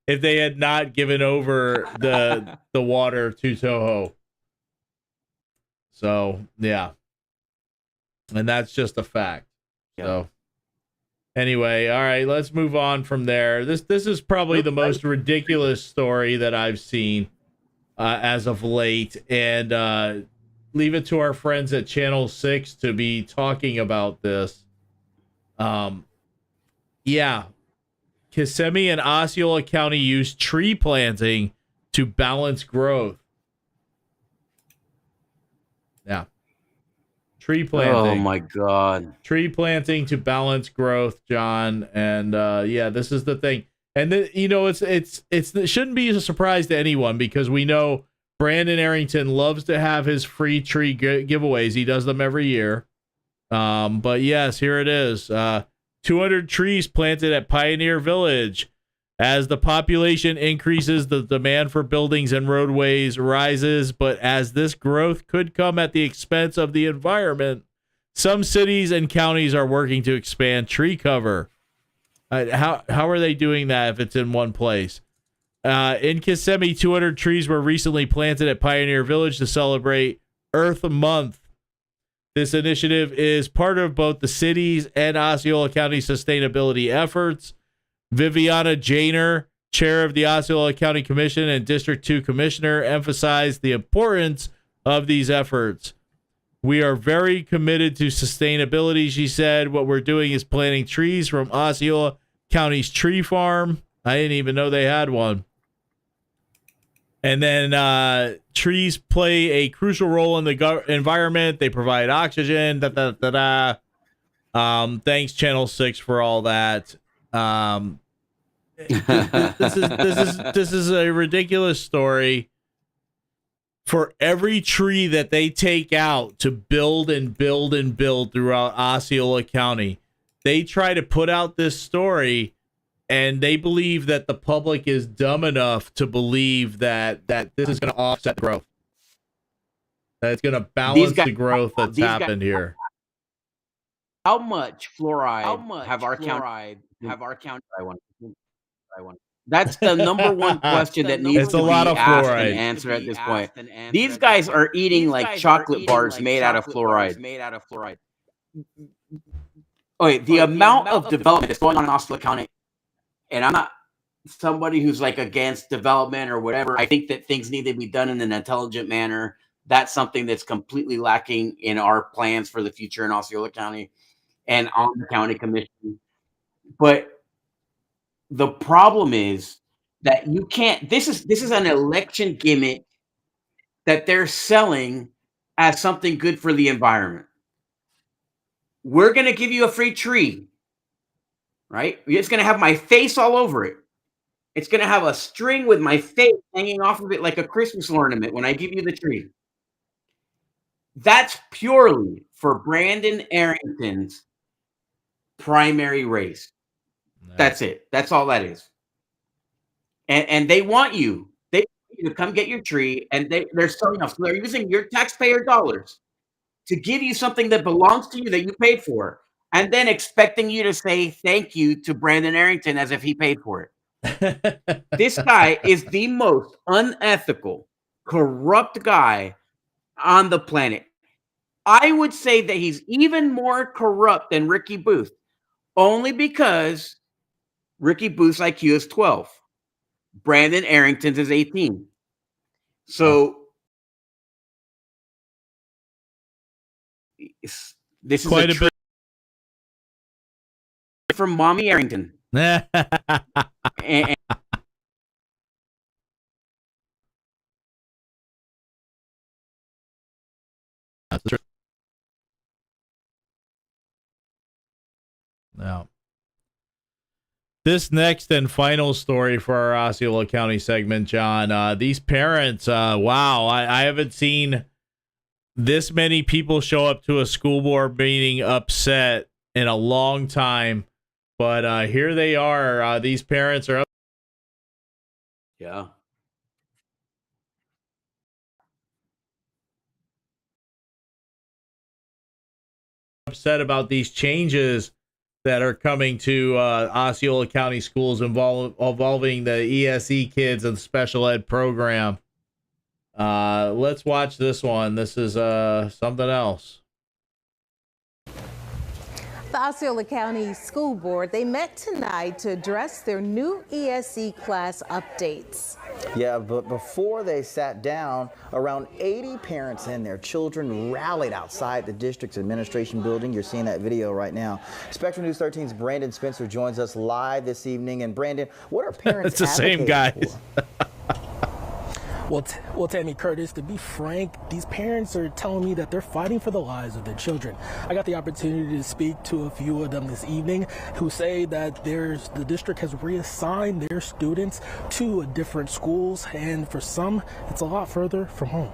if they had not given over the water to Toho. So, yeah. And that's just a fact. So anyway, all right, let's move on from there. This is probably the most ridiculous story that I've seen as of late, and leave it to our friends at Channel 6 to be talking about this. Yeah, Kissimmee and Osceola County use tree planting to balance growth. Yeah. Tree planting. Oh my God. Tree planting to balance growth, John. And yeah, this is the thing. And it shouldn't be a surprise to anyone because we know Brandon Arrington loves to have his free tree giveaways. He does them every year. But yes, here it is. 200 trees planted at Pioneer Village. As the population increases, the demand for buildings and roadways rises, but as this growth could come at the expense of the environment, some cities and counties are working to expand tree cover. How are they doing that if it's in one place? In Kissimmee, 200 trees were recently planted at Pioneer Village to celebrate Earth Month. This initiative is part of both the city's and Osceola County sustainability efforts. Viviana Janer, chair of the Osceola County Commission and District 2 commissioner, emphasized the importance of these efforts. We are very committed to sustainability, she said. What we're doing is planting trees from Osceola County's tree farm. I didn't even know they had one. And then trees play a crucial role in the environment. They provide oxygen. Thanks, Channel 6, for all that. This is a ridiculous story. For every tree that they take out to build and build and build throughout Osceola County, they try to put out this story, and they believe that the public is dumb enough to believe that this is going to offset growth, that it's going to balance the growth that's happened here. How much fluoride have our county? That's the number one question that needs to be asked and answered at this point. These guys are eating like chocolate bars made out of fluoride. Okay, the amount of development that's going on in Osceola County, and I'm not somebody who's like against development or whatever. I think that things need to be done in an intelligent manner. That's something that's completely lacking in our plans for the future in Osceola County and on the county commission. But the problem is that you can't. This is an election gimmick that they're selling as something good for the environment. We're going to give you a free tree, right? It's going to have my face all over it. It's going to have a string with my face hanging off of it like a Christmas ornament when I give you the tree. That's purely for Brandon Arrington's primary race. That's it. That's all that is. And they want you. They want you to come get your tree, and they're selling us. They're using your taxpayer dollars to give you something that belongs to you that you paid for, and then expecting you to say thank you to Brandon Arrington as if he paid for it. This guy is the most unethical, corrupt guy on the planet. I would say that he's even more corrupt than Ricky Booth, only because Ricky Booth's IQ is 12. Brandon Arrington's is 18. So this is quite a bit from Mommy Arrington. and That's true. Now, this next and final story for our Osceola County segment, John. These parents, wow, I haven't seen this many people show up to a school board meeting upset in a long time. But here they are. These parents are up. Yeah. Upset about these changes that are coming to Osceola County schools involving the ESE kids and special ed program. Let's watch this one. This is something else. Osceola County School Board, they met tonight to address their new ESE class updates. Yeah, but before they sat down, around 80 parents and their children rallied outside the district's administration building. You're seeing that video right now. Spectrum News 13's Brandon Spencer joins us live this evening. And Brandon, what are parents It's the same guys. Well, Tammy Curtis, to be frank, these parents are telling me that they're fighting for the lives of their children. I got the opportunity to speak to a few of them this evening who say that the district has reassigned their students to different schools, and for some, it's a lot further from home.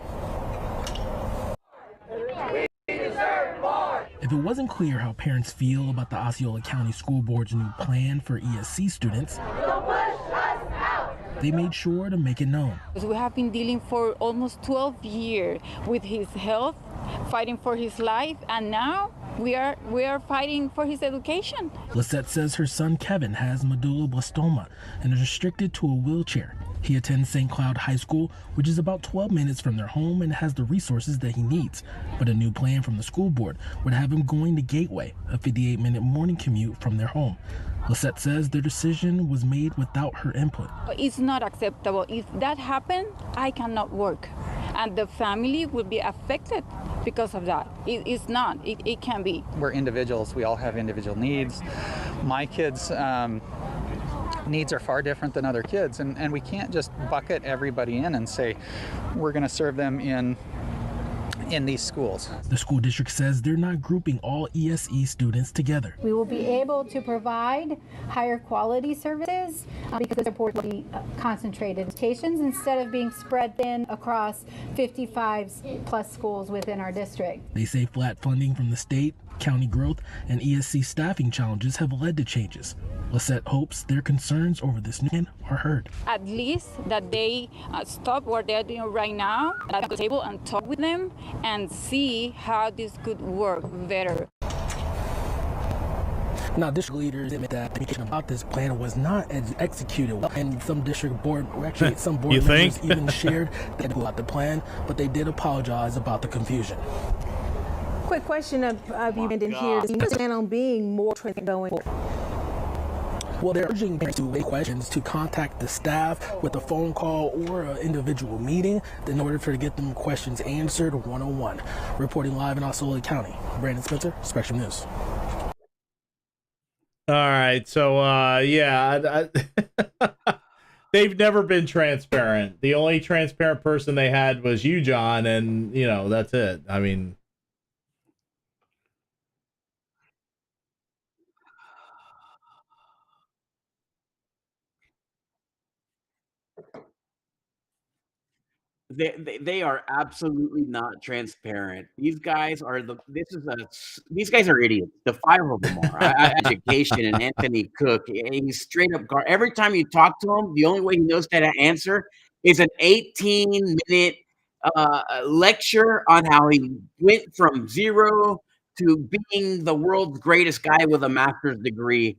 If it wasn't clear how parents feel about the Osceola County School Board's new plan for ESC students, they made sure to make it known. We have been dealing for almost 12 years with his health, fighting for his life, and now we are fighting for his education. Lisette says her son Kevin has medulloblastoma and is restricted to a wheelchair. He attends St. Cloud High School, which is about 12 minutes from their home and has the resources that he needs. But a new plan from the school board would have him going to Gateway, a 58-minute morning commute from their home. Lisette says their decision was made without her input. It's not acceptable. If that happened, I cannot work, and the family will be affected because of that. It's not. It can be. We're individuals. We all have individual needs. My kids' needs are far different than other kids, and we can't just bucket everybody in and say we're going to serve them in these schools. The school district says they're not grouping all ESE students together. We will be able to provide higher quality services because the support will be concentrated locations instead of being spread thin across 55 plus schools within our district. They say flat funding from the state, county growth, and ESC staffing challenges have led to changes. Lisette hopes their concerns over this new plan are heard. At least that they stop what they're doing right now at the table and talk with them and see how this could work better. Now, district leaders admit that communication about this plan was not executed well, and some district board, actually some board members even shared that about the plan, but they did apologize about the confusion. Quick question of you, Brandon, here. Do you plan on being more transparent going forward? Well, they're urging parents to make questions to contact the staff with a phone call or an individual meeting in order to get them questions answered one-on-one. Reporting live in Osceola County, Brandon Spencer, Spectrum News. All right, so yeah, they've never been transparent. The only transparent person they had was you, John, and you know that's it. I mean. They are absolutely not transparent. These guys are these guys are idiots. The five of them are. Education and Anthony Cook. He's straight up every time you talk to him, the only way he knows how to answer is an 18-minute lecture on how he went from zero to being the world's greatest guy with a master's degree.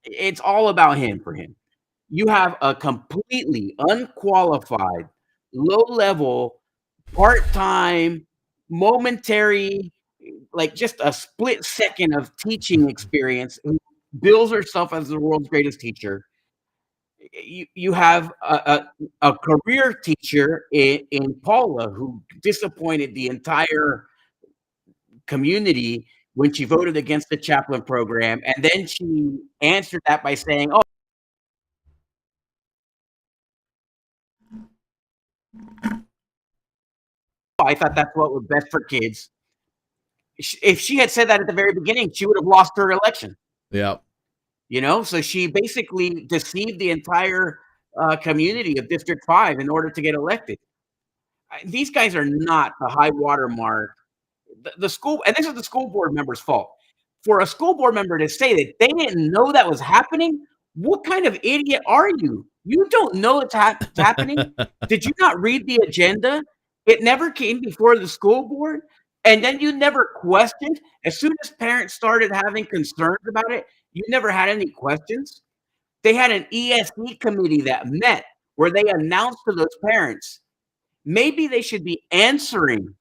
It's all about him for him. You have a completely unqualified, low-level, part-time, momentary, like just a split second of teaching experience who bills herself as the world's greatest teacher. You have a career teacher in Paula who disappointed the entire community when she voted against the chaplain program, and then she answered that by saying, "Oh, I thought that's what was best for kids." If she had said that at the very beginning, she would have lost her election. Yeah. You know, so she basically deceived the entire community of District 5 in order to get elected. These guys are not the high water mark. The school, and this is the school board member's fault. For a school board member to say that they didn't know that was happening, what kind of idiot are you? You don't know it's happening? Did you not read the agenda? It never came before the school board, and then you never questioned. As soon as parents started having concerns about it, you never had any questions. They had an ESE committee that met where they announced to those parents, maybe they should be answering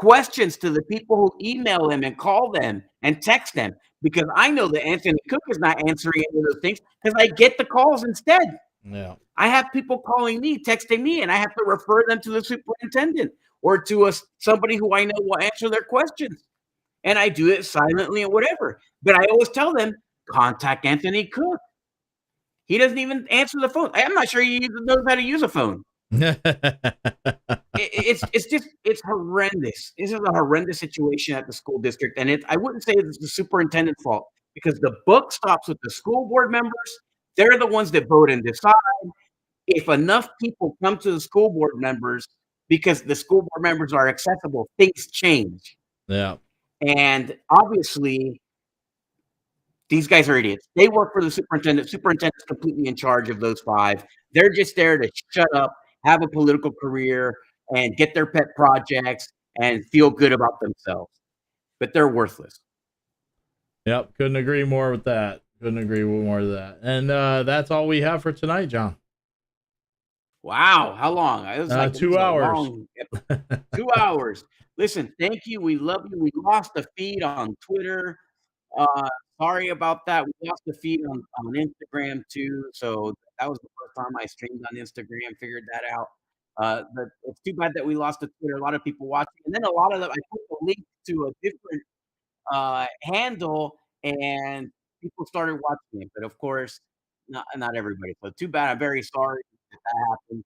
questions to the people who email them and call them and text them, because I know that Anthony Cook is not answering any of those things because I get the calls instead. Yeah. I have people calling me, texting me, and I have to refer them to the superintendent or to somebody who I know will answer their questions. And I do it silently or whatever. But I always tell them, contact Anthony Cook. He doesn't even answer the phone. I'm not sure he even knows how to use a phone. It's horrendous. This is a horrendous situation at the school district, and I wouldn't say it's the superintendent's fault, because the buck stops with the school board members. They're the ones that vote and decide. If enough people come to the school board members because the school board members are accessible, things change. Yeah. And obviously, these guys are idiots. They work for the superintendent. Superintendent's completely in charge of those 5. They're just there to shut up, have a political career, and get their pet projects and feel good about themselves. But they're worthless. Yep. Couldn't agree more with that. Couldn't agree more with that. And that's all we have for tonight, John. Wow. How long? It was like 2 hours. 2 hours. Listen, thank you. We love you. We lost the feed on Twitter. Sorry about that. We lost the feed on Instagram too. So that was the first time I streamed on Instagram, figured that out. But it's too bad that we lost the Twitter. A lot of people watching. And then a lot of them, I put the link to a different handle, and people started watching it. But of course, not everybody. So too bad. I'm very sorry that happened.